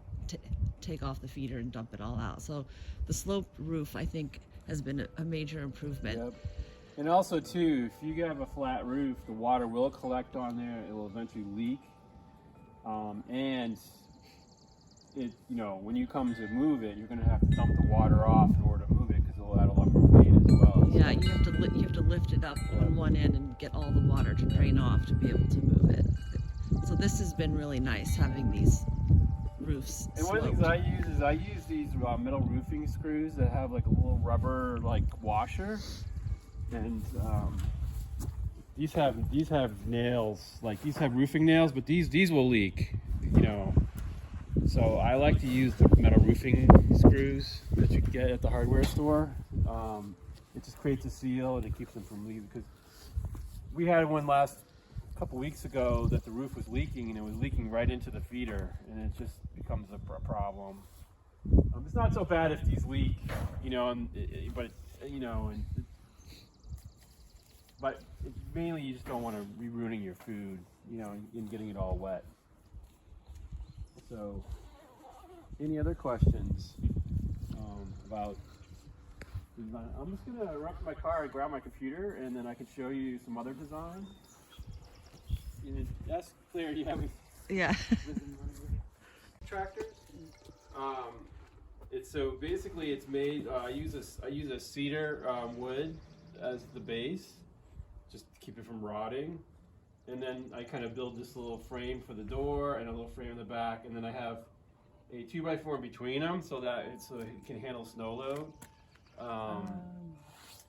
H: take off the feeder and dump it all out. So the sloped roof, I think, has been a major improvement.
A: Yep. And also too, if you have a flat roof, the water will collect on there. It will eventually leak, and it, when you come to move it, you're going to have to dump the water off in order to move it, because that'll fade as well.
H: Yeah, you have to lift it up on one end and get all the water to drain off to be able to move it. So this has been really nice, having these roofs.
A: And one of the things I use these metal roofing screws that have like a little rubber washer, and these have nails, like these have roofing nails, but these will leak, So I like to use the metal roofing screws that you get at the hardware store. It just creates a seal and it keeps them from leaking, because we had one couple weeks ago that the roof was leaking, and it was leaking right into the feeder, and it just becomes a problem. It's not so bad if these leak, but mainly you just don't want to be ruining your food, and getting it all wet. So, any other questions about design? I'm just gonna run to my car and grab my computer, and then I can show you some other designs. That's clear. Do you have any?
H: Yeah.
A: Tractors. It's made. I use a cedar wood as the base, just to keep it from rotting. And then I kind of build this little frame for the door and a little frame in the back, and then I have a 2x4 in between them so that it can handle snow load.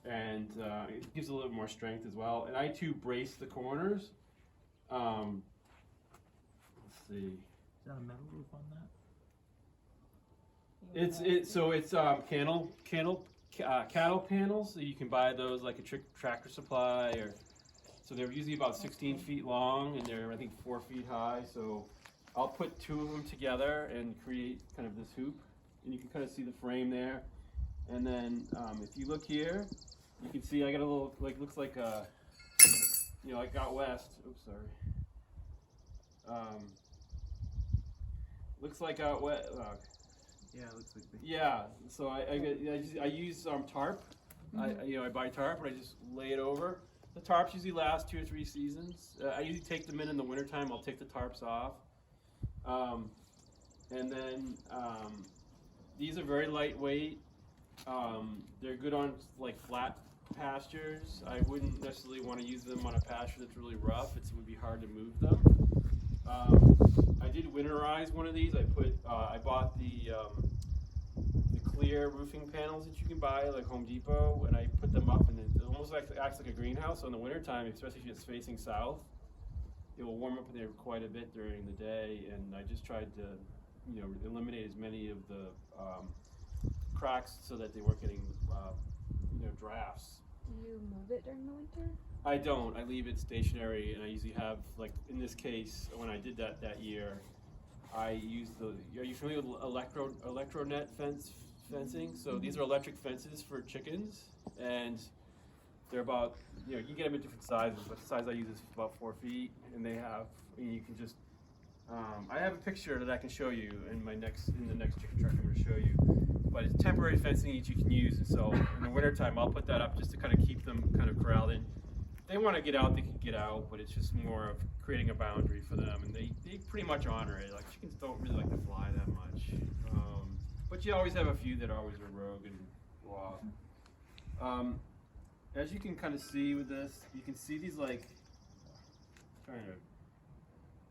A: And it gives a little more strength as well. And I too brace the corners. Let's see.
F: Is that a metal roof on that?
A: It's cattle panels. So you can buy those like a Tractor Supply, or so they're usually about 16 feet long, and they're I think 4 feet high. So I'll put two of them together and create kind of this hoop, and you can kind of see the frame there. And then if you look here, you can see I got a little looks like a like out west. Oops, sorry. Looks like out west.
F: Yeah, it looks like.
A: Yeah, so I use tarp. I buy tarp and I just lay it over. The tarps usually last 2 or 3 seasons. I usually take them in the wintertime. I'll take the tarps off, and then these are very lightweight. They're good on flat pastures. I wouldn't necessarily want to use them on a pasture that's really rough. It would be hard to move them. I did winterize one of these. I bought the clear roofing panels that you can buy like Home Depot, and I put them up, and it almost acts like a greenhouse. So in the wintertime, especially if it's facing south, it will warm up in there quite a bit during the day. And I just tried to eliminate as many of the cracks so that they weren't getting drafts.
I: Do you move it during the winter?
A: I don't. I leave it stationary, and I usually have, in this case, when I did that year, I used are you familiar with electronet fencing? So these are electric fences for chickens, and They're about, you know, you can get them in different sizes, but the size I use is about 4 feet, and they have, and you can just, I have a picture that I can show you in the next chicken truck I'm going to show you. But it's temporary fencing that you can use, and so in the wintertime I'll put that up just to kind of keep them kind of corralled in. If they want to get out, they can get out, but it's just more of creating a boundary for them, and they pretty much honor it. Like, chickens don't really like to fly that much. But you always have a few that always are rogue and blah. As you can kind of see with this, you can see these like,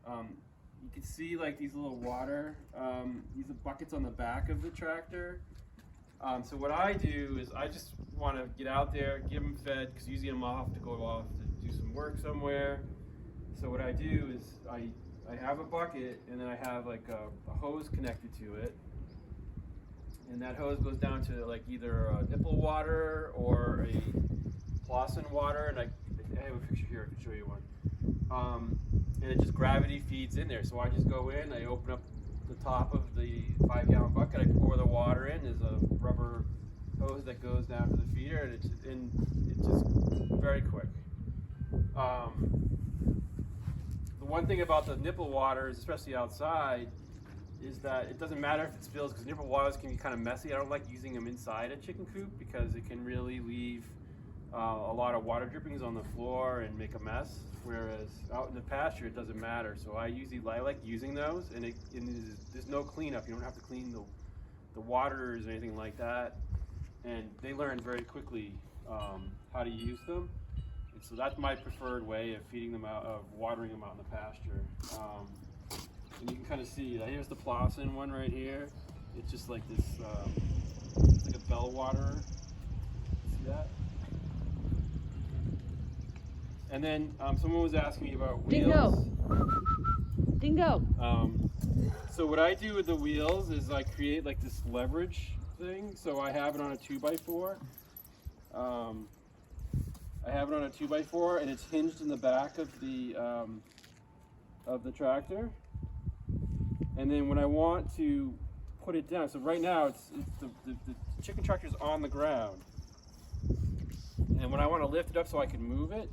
A: you can see like these little water, these are buckets on the back of the tractor. So what I do is I just want to get out there, give them fed, because usually I'm off to go off to do some work somewhere. So what I do is I have a bucket, and then I have like a hose connected to it. And that hose goes down to like either a nipple water or a Clausen water, and I have a picture here, I can show you one. And it just gravity feeds in there. So I just go in, I open up the top of the 5-gallon bucket, I pour the water in. There's a rubber hose that goes down to the feeder, and it's just very quick. The one thing about the nipple waters, especially outside, is that it doesn't matter if it spills, because nipple waters can be kind of messy. I don't like using them inside a chicken coop because it can really leave a lot of water drippings on the floor and make a mess. Whereas out in the pasture, it doesn't matter. So I like using those, and there's no cleanup. You don't have to clean the waters or anything like that. And they learn very quickly how to use them. And so that's my preferred way of feeding them out, of watering them out in the pasture. And you can kind of see, here's the Clausen one right here. It's just like this, it's like a bell waterer. See that? And then someone was asking me about wheels.
D: Dingo.
A: So what I do with the wheels is I create like this leverage thing. So I have it on a 2x4. I have it on a 2x4, and it's hinged in the back of the tractor. And then when I want to put it down, so right now it's the chicken tractor's on the ground. And when I want to lift it up so I can move it,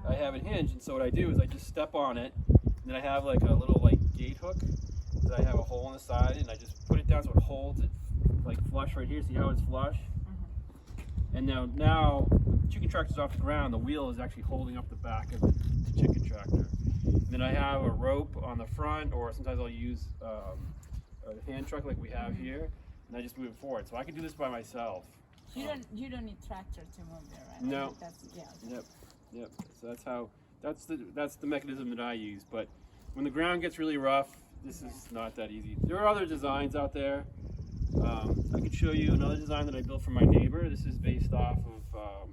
A: I have it hinged, and so what I do is I just step on it, and then I have like a little like gate hook that I have a hole in the side, and I just put it down so it holds it like flush right here. See how it's flush? And now the chicken tractor's off the ground, the wheel is actually holding up the back of the chicken tractor. And then I have a rope on the front, or sometimes I'll use a hand truck like we have here, and I just move it forward. So I can do this by myself.
G: You don't need tractor to move there, right?
A: No.
G: That's,
A: Yep. So that's the mechanism that I use. But when the ground gets really rough, this is not that easy. There are other designs out there. I could show you another design that I built for my neighbor. This is based off of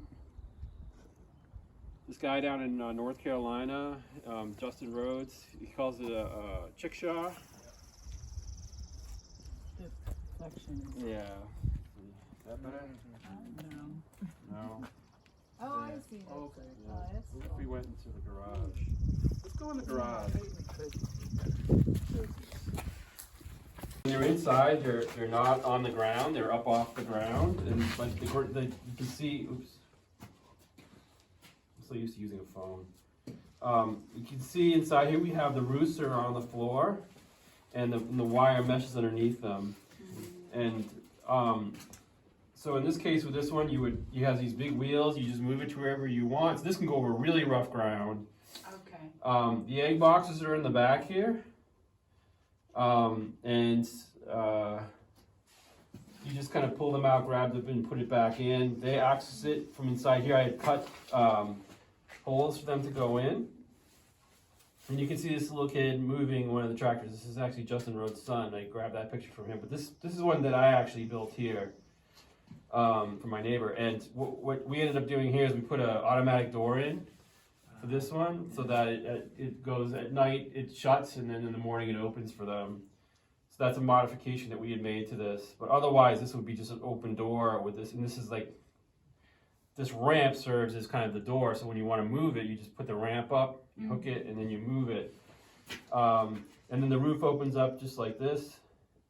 A: this guy down in North Carolina, Justin Rhodes. He calls it a chickshaw. Yeah. Is that better? No.
G: Oh, I see.
A: Oh, okay.
G: Yeah.
A: What if we went into the garage? Let's go in the garage. When you're inside, they're not on the ground. They're up off the ground, but you can see. Oops. I'm so used to using a phone. You can see inside here we have the rooster on the floor, and the wire meshes underneath them, and so in this case with this one, you have these big wheels. You just move it to wherever you want. So this can go over really rough ground.
G: Okay.
A: The egg boxes are in the back here. And you just kind of pull them out, grab them, and put it back in. They access it from inside here. I had cut holes for them to go in. And you can see this little kid moving one of the tractors. This is actually Justin Rhodes' son. I grabbed that picture from him. But this is one that I actually built here for my neighbor. And what we ended up doing here is we put an automatic door in for this one, so that it goes at night, it shuts, and then in the morning it opens for them. So that's a modification that we had made to this. But otherwise, this would be just an open door with this, and this is like, this ramp serves as kind of the door, so when you want to move it, you just put the ramp up, you hook it, and then you move it. And then the roof opens up just like this,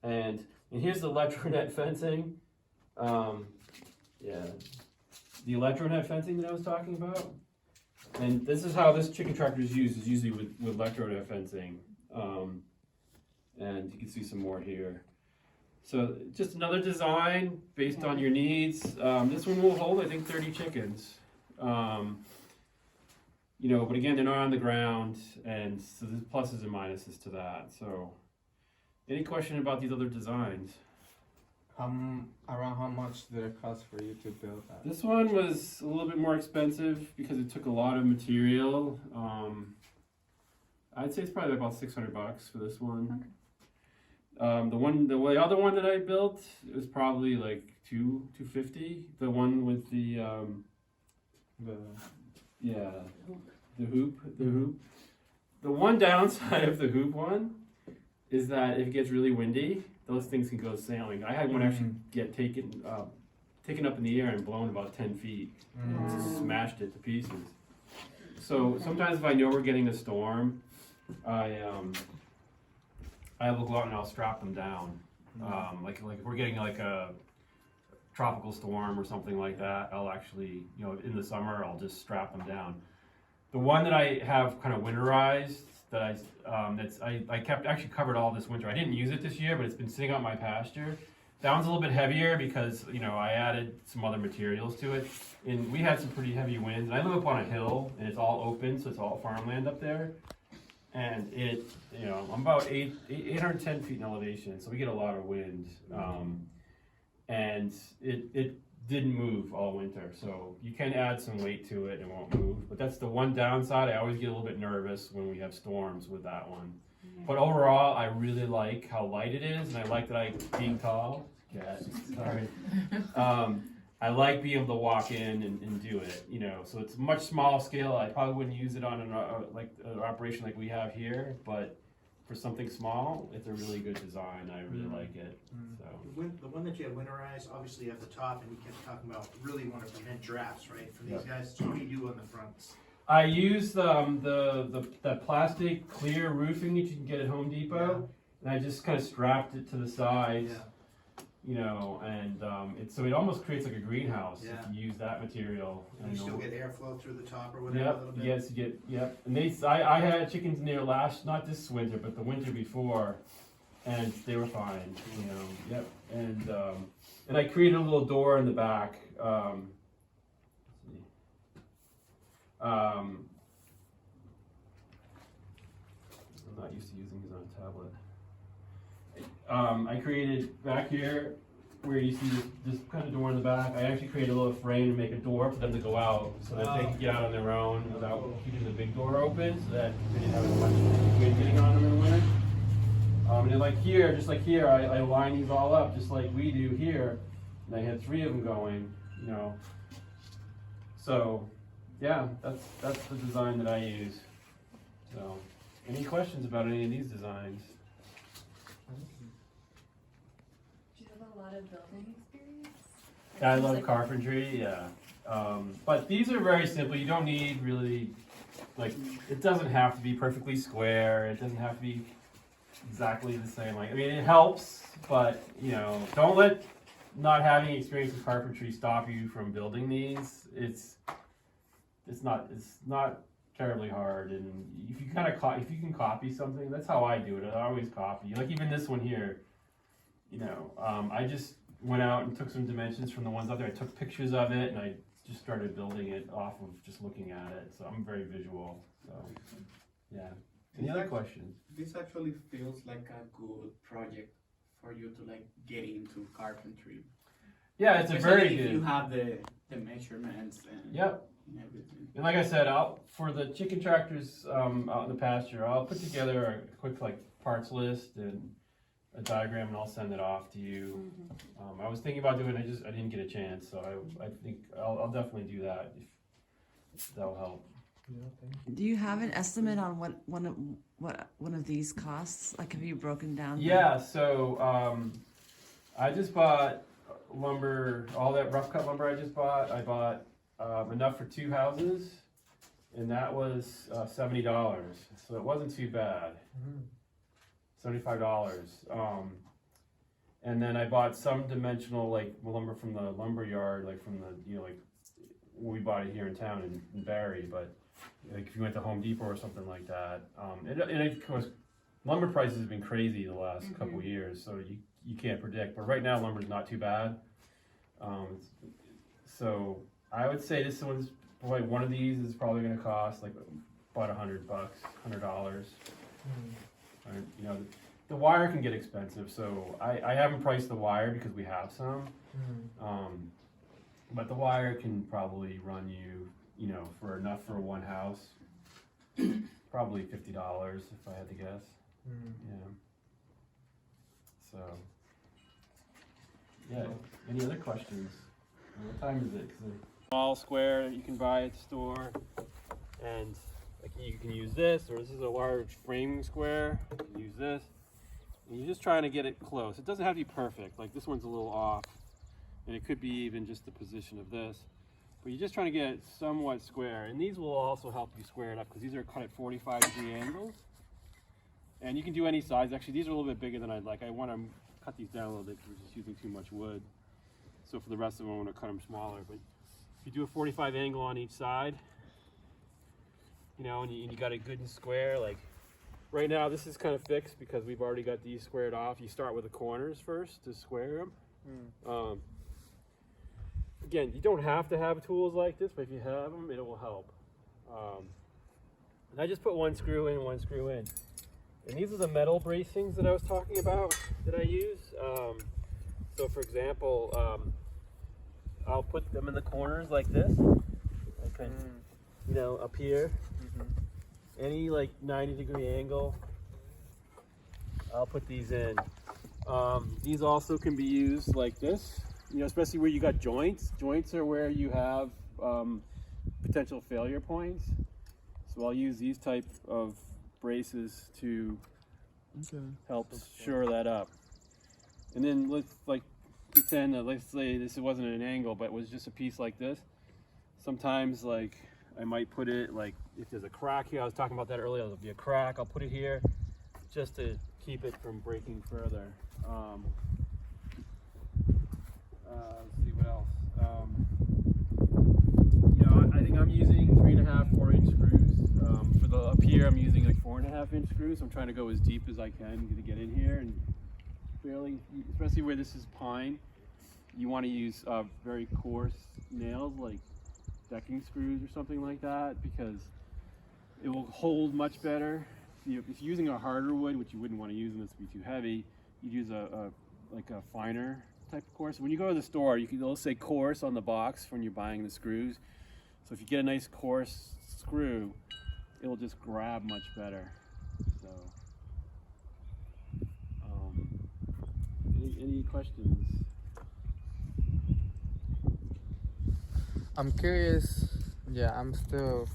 A: and here's the electronet fencing. Yeah. the electrode head fencing that I was talking about. And this is how this chicken tractor is used, is usually with electrode head fencing. And you can see some more here. So just another design based on your needs. This one will hold, I think, 30 chickens. You know, but again, they're not on the ground, and so there's pluses and minuses to that. So, any question about these other designs?
B: Around how much did it cost for you to build that?
A: This one was a little bit more expensive because it took a lot of material. I'd say it's probably about $600 for this one. Okay. The other one that I built was probably like $250. The one with the hoop. The one downside of the hoop one is that if it gets really windy, those things can go sailing. I had one actually get taken up in the air and blown about 10 feet. Just smashed it to pieces. So sometimes if I know we're getting a storm, I will go out and I'll strap them down. Like if we're getting like a tropical storm or something like that, I'll actually, you know, in the summer, I'll just strap them down. The one that I have kind of winterized, that I kept actually covered all this winter. I didn't use it this year, but it's been sitting on my pasture. That one's a little bit heavier because, you know, I added some other materials to it. And we had some pretty heavy winds. And I live up on a hill, and it's all open, so it's all farmland up there. And it, you know, I'm about 810 feet in elevation, so we get a lot of wind. And it didn't move all winter, so you can add some weight to it and it won't move. But that's the one downside. I always get a little bit nervous when we have storms with that one. But overall, I really like how light it is, and I like that being tall. Yeah, sorry. I like being able to walk in and do it, you know. So it's a much small scale. I probably wouldn't use it on an operation like we have here, but for something small, it's a really good design. I really like it. So
F: The one that you have winterized, obviously at the top, and you kept talking about really want to prevent drafts, right? For these guys, so what do you do on the fronts?
A: I use that plastic clear roofing that you can get at Home Depot, and I just kind of strapped it to the sides. You know, and it almost creates like a greenhouse if you use that material.
F: And you still get airflow through the top or whatever.
A: Yep. Yes, you get. And I had chickens in there not this winter, but the winter before, and they were fine. You know. Yep. And I created a little door in the back. I'm not used to using these on a tablet. I created back here where you see this kind of door in the back. I actually created a little frame to make a door for them to go out so that they could get out on their own without keeping the big door open, so that they didn't have as much wind getting on them in the winter. And then just like here, I line these all up just like we do here. And I had 3 of them going, you know. So, yeah, that's the design that I use. So, any questions about any of these designs?
I: Do you have a lot of building experience?
A: I love carpentry, yeah. But these are very simple. You don't need really, it doesn't have to be perfectly square. It doesn't have to be exactly the same. It helps, but, you know, don't let not having experience with carpentry stop you from building these. It's not terribly hard, and if you can copy something, that's how I do it. I always copy. Like even this one here, you know, I just went out and took some dimensions from the ones out there. I took pictures of it, and I just started building it off of just looking at it. So I'm very visual. So yeah. Any other questions?
E: This actually feels like a good project for you to get into carpentry.
A: Yeah, it's a very
E: good.
A: good.
E: You have the measurements and everything.
A: And like I said, for the chicken tractors out in the pasture, I'll put together a quick parts list and a diagram, and I'll send it off to you. I was thinking about doing it, I didn't get a chance, so I think I'll definitely do that if that'll help.
H: Do you have an estimate on what one of these costs? Have you broken down?
A: Yeah, so I just bought lumber, all that rough cut lumber I bought enough for 2 houses, and that was $70, so it wasn't too bad. $75. And then I bought some dimensional lumber from the lumber yard, from the we bought it here in town in Barre, but like if you went to Home Depot or something like that, and of course, lumber prices have been crazy the last couple years, so you can't predict. But right now, lumber's not too bad. So I would say this one's probably one of these is probably going to cost like about $100, $100. You know, the wire can get expensive, so I haven't priced the wire because we have some. But the wire can probably run you, you know, for enough for one house, probably $50 if I had to guess. Yeah. So, yeah. Any other questions? What time is it? Small square that you can buy at the store, and like you can use this, or this is a large framing square. You can use this. And you're just trying to get it close. It doesn't have to be perfect. Like this one's a little off, and it could be even just the position of this. But you're just trying to get it somewhat square. And these will also help you square it up because these are cut at 45-degree angles. And you can do any size. Actually, these are a little bit bigger than I'd like. I want to cut these down a little bit because we're just using too much wood. So for the rest of them, I want to cut them smaller. But if you do a 45 angle on each side, you know, and you got it good and square, like right now this is kind of fixed because we've already got these squared off. You start with the corners first to square them. Again, you don't have to have tools like this, but if you have them, it will help. And I just put one screw in, one screw in. And these are the metal bracings that I was talking about that I use. So for example, I'll put them in the corners like this. Okay. You know, up here. Any like 90-degree angle, I'll put these in. These also can be used like this, you know, especially where you got joints. Joints are where you have potential failure points. So I'll use these type of braces to help shore that up. And then let's like pretend that, let's say this wasn't an angle, but it was just a piece like this. Sometimes like I might put it like, if there's a crack here, I was talking about that earlier, there'll be a crack, I'll put it here just to keep it from breaking further. Let's see what else. You know, I think I'm using 3.5, 4-inch screws. For the up here, I'm using like 4.5-inch screws. I'm trying to go as deep as I can to get in here, and fairly, especially where this is pine, you want to use very coarse nails like decking screws or something like that, because it will hold much better. If you're using a harder wood, which you wouldn't want to use, and this would be too heavy, you'd use like a finer type of coarse. When you go to the store, it'll say coarse on the box when you're buying the screws. So if you get a nice coarse screw, it'll just grab much better. So, any questions?
B: I'm curious. Yeah, I'm still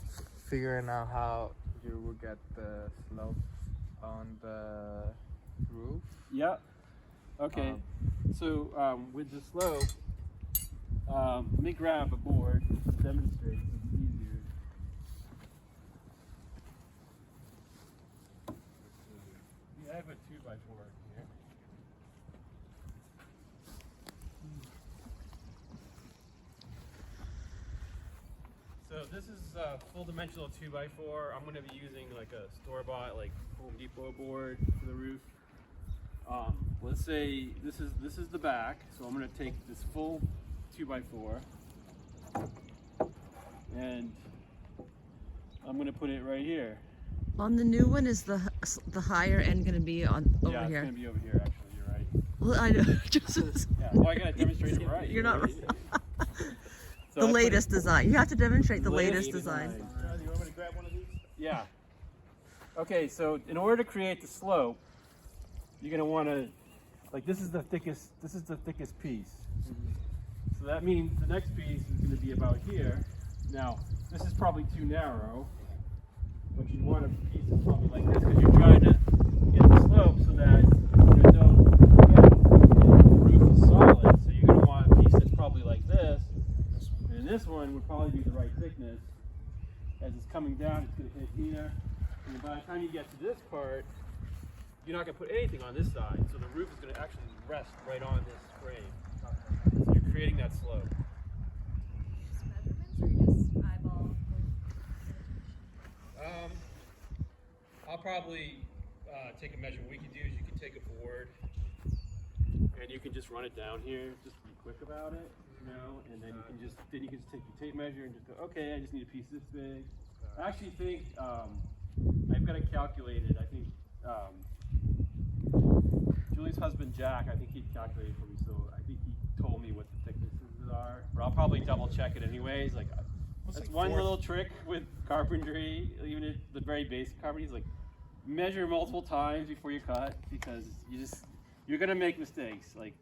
B: figuring out how you will get the slope on the roof.
A: Yeah. Okay. So with the slope, let me grab a board to demonstrate. It's easier. Yeah, I have a 2x4 here. So this is a full dimensional 2x4. I'm going to be using like a store-bought like Home Depot board for the roof. Let's say this is the back, so I'm going to take this full 2x4 and I'm going to put it right here.
H: On the new one, is the higher end going to be on over
A: yeah,
H: here?
A: it's going to be over here. Actually, you're right.
H: Well, I know. Just
A: Yeah, well, I got to demonstrate it right.
H: You're not
A: right. So
H: the
A: I put
H: latest design. You have to demonstrate the latest
A: latest
H: design.
A: design.
F: You want me to grab one of these?
A: Yeah. Okay, so in order to create the slope, you're going to want to, like this is the thickest piece. So that means the next piece is going to be about here. Now, this is probably too narrow, but you want a piece that's probably like this because you're trying to get the slope so that there's no the roof is solid. So you're going to want a piece that's probably like this. And this one would probably be the right thickness. As it's coming down, it's going to hit here. And by the time you get to this part, you're not going to put anything on this side. So the roof is going to actually rest right on this frame. So you're creating that slope.
G: Measurements or
A: I'll probably take a measure. What you can do is you can take a board and you can just run it down here. Just be quick about it, you know, and then you can just take your tape measure and just go, okay, I just need a piece this big. I actually think I've got it calculated. I think Julie's husband Jack, I think he calculated for me, so I think he told me what the thicknesses are. But I'll probably double check it anyways. Like that's like one little trick with carpentry, even at the very basic carpentry, is like measure multiple times before you cut, because you're gonna make mistakes. Like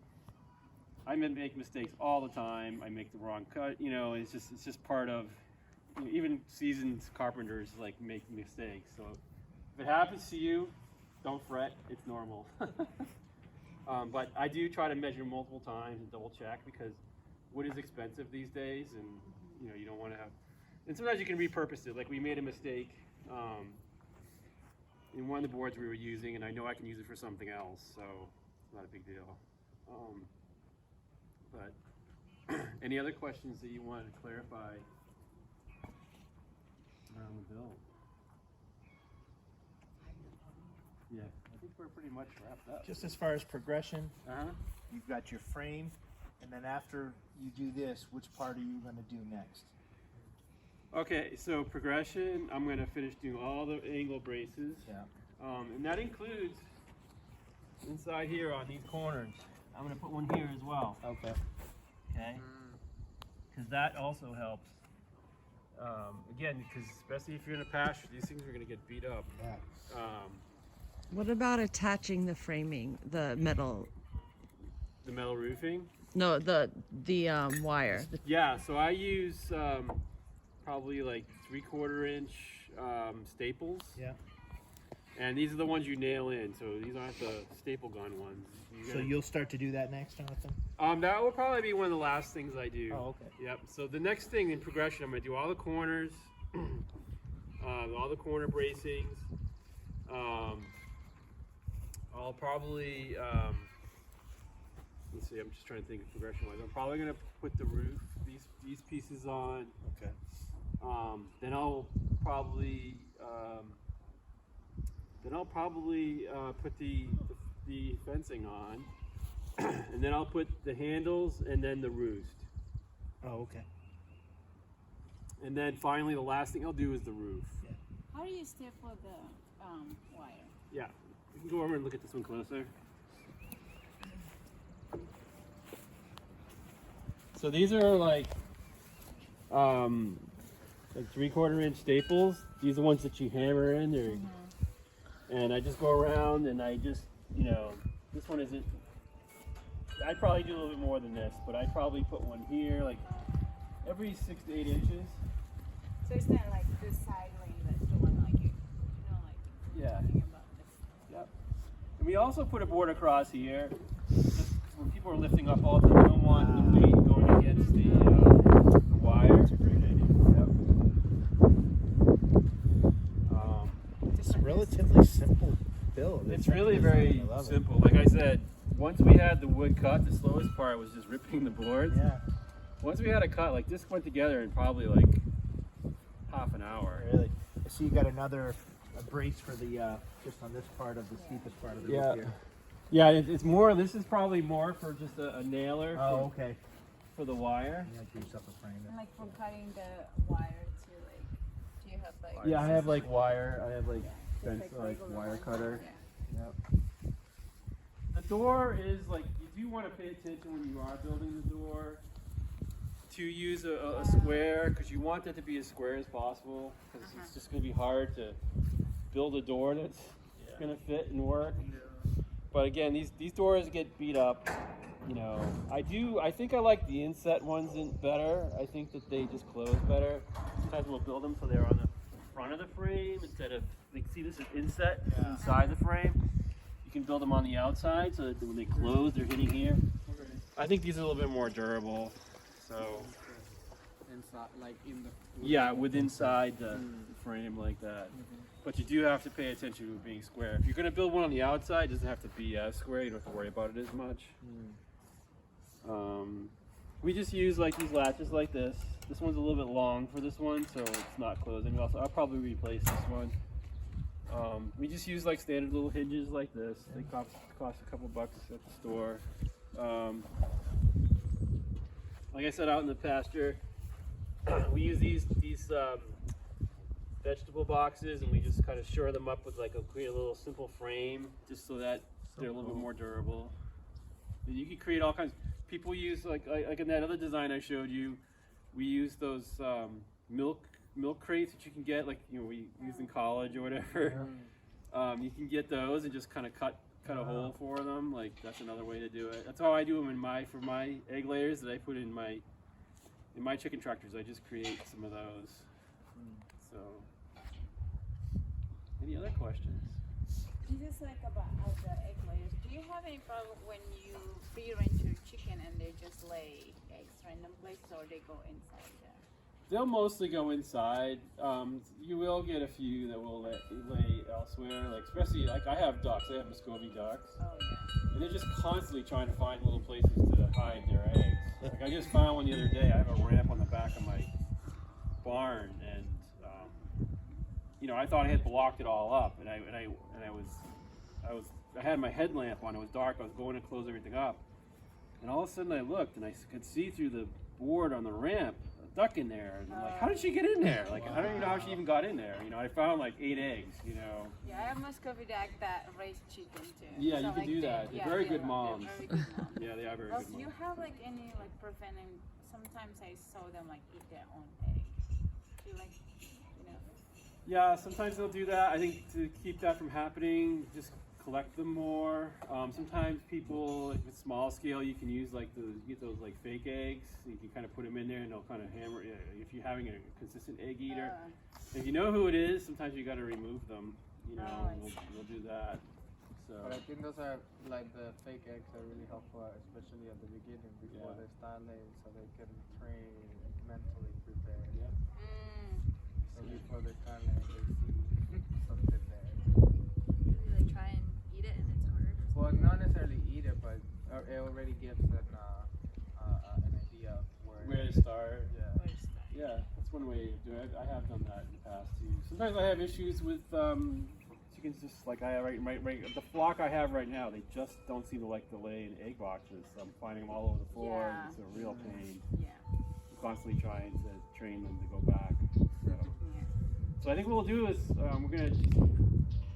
A: I make mistakes all the time. I make the wrong cut. You know, it's just part of, you know, even seasoned carpenters like make mistakes. So if it happens to you, don't fret. It's normal. But I do try to measure multiple times and double check, because wood is expensive these days, and you know you don't want to have. And sometimes you can repurpose it. Like we made a mistake in one of the boards we were using, and I know I can use it for something else, so it's not a big deal. But any other questions that you wanted to clarify around the build? Yeah, I think we're pretty much wrapped up.
F: Just as far as progression,
A: Uh-huh.
F: you've got your frame, and then after you do this, which part are you going to do next?
A: Okay, so progression, I'm going to finish doing all the angle braces.
F: Yeah.
A: And that includes inside here on these corners. I'm going to put one here as well.
F: Okay.
A: Okay? Because that also helps. Again, because especially if you're in a pasture, these things are going to get beat up.
F: Yeah.
H: What about attaching the framing, the metal?
A: The metal roofing?
H: No, the wire.
A: Yeah, so I use probably like 3/4 inch staples.
F: Yeah.
A: And these are the ones you nail in, so these aren't the staple gun ones.
F: So you'll start to do that next, Jonathan?
A: That will probably be one of the last things I do.
F: Oh, okay.
A: Yep. So the next thing in progression, I'm going to do all the corners, all the corner bracings. I'll probably, let's see, I'm just trying to think of progression-wise. I'm probably going to put the roof, these pieces on.
F: Okay.
A: Then I'll probably put the fencing on, and then I'll put the handles and then the roost.
F: Oh, okay.
A: And then finally, the last thing I'll do is the roof.
F: Yeah.
G: How do you staple the wire?
A: Yeah, we can go over and look at this one closer. So these are like 3/4 inch staples. These are the ones that you hammer in there. And I just go around and I just, you know, this one isn't, I'd probably do a little bit more than this, but I'd probably put one here, like every 6 to 8 inches.
G: So it's not like this side lane that's the one like you know, like
A: Yeah.
G: talking about this.
A: Yep. And we also put a board across here, just 'cause when people are lifting up all the time, you don't want the weight going against the wire. That's a great idea. Yep.
F: It's a relatively simple build.
A: It's really very simple. Like I said, once we had the wood cut, the slowest part was just ripping the boards.
F: Yeah.
A: Once we had it cut, like this went together in probably like half an hour.
F: Really? So you got another brace for the just on this part of the steepest part of the roof here.
A: Yeah, it's more. This is probably more for just a nailer.
F: Oh, okay.
A: For the wire.
F: You have to use up a frame.
G: And like from cutting the wire to like, do you have like?
A: Yeah, I have like wire. I have like fence,
G: It's
A: like
G: regular
A: wire
G: one.
A: cutter.
G: Yeah.
A: Yep. The door is like, you do want to pay attention when you are building the door to use a square, because you want that to be as square as possible, because it's just going to be hard to build a door that's going to fit and work. But again, these doors get beat up. You know, I think I like the inset ones better. I think that they just close better. Sometimes we'll build them so they're on the front of the frame instead of, like, see, this is inset inside the frame. You can build them on the outside so that when they close, they're hitting here. I think these are a little bit more durable. So
B: Inside, like in the.
A: yeah, with inside the frame like that. But you do have to pay attention to it being square. If you're going to build one on the outside, it doesn't have to be as square. You don't have to worry about it as much. We just use like these latches like this. This one's a little bit long for this one, so it's not closing. I'll probably replace this one. We just use like standard little hinges like this. They cost a couple bucks at the store. Like I said, out in the pasture, we use these vegetable boxes, and we just kind of shore them up with like create a little simple frame, just so that they're a little bit more durable. And you can create all kinds. People use like in that other design I showed you. We use those milk crates that you can get, like we used in college or whatever. You can get those and just kind of cut a hole for them. Like that's another way to do it. That's how I do them for my egg layers that I put in my chicken tractors. I just create some of those. So, any other questions?
G: Just like about the egg layers, do you have any problem when you free range your chicken and they just lay eggs random places, or they go inside there?
A: They'll mostly go inside. You will get a few that will lay elsewhere, like especially like I have ducks. I have Muscovy ducks, and they're just constantly trying to find little places to hide their eggs. Like I just found one the other day. I have a ramp on the back of my barn, and I thought I had blocked it all up, and I had my headlamp on. It was dark. I was going to close everything up, and all of a sudden I looked, and I could see through the board on the ramp a duck in there. And I'm like, how did she get in there? Like, I don't even know how she even got in there. I found like 8 eggs.
G: Yeah, I have Muscovy duck that raise chicken too.
A: Yeah,
G: So,
A: you can do that. They're very good moms.
G: They're very good moms.
A: Yeah, they are very
G: Well,
A: good
G: do
A: moms.
G: you have like any like preventing? Sometimes I saw them like eat their own egg. Do you like,
A: Yeah, sometimes they'll do that. I think to keep that from happening, just collect them more. Sometimes people, if it's small scale, you can use like you get those like fake eggs. You can kind of put them in there, and they'll kind of hammer. If you're having a consistent egg eater, if you know who it is, sometimes you got to remove them. We'll do that. So.
B: But I think those are like the fake eggs are really helpful, especially at the beginning before they start laying, so they can train mentally prepare.
A: Yep.
B: So before they start laying, they see something there.
I: You like try and eat it and it's hard.
B: Well, not necessarily eat it, but it already gives an idea of where
A: to start.
B: Yeah.
A: Yeah, that's one way of doing it. I have done that in the past too. Sometimes I have issues with chickens, just like I have right the flock I have right now. They just don't seem to like to lay in egg boxes. So I'm finding them all over the floor.
G: Yeah.
A: It's a real pain.
G: Yeah.
A: I'm constantly trying to train them to go back. So I think what we'll do is we're gonna just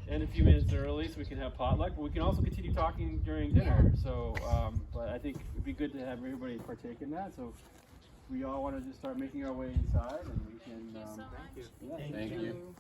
A: end a few minutes early so we can have potluck, but we can also continue talking during dinner. So, but I think it'd be good to have everybody partake in that. So we all want to just start making our way inside, and we can.
G: Thank you so much.
A: Thank you.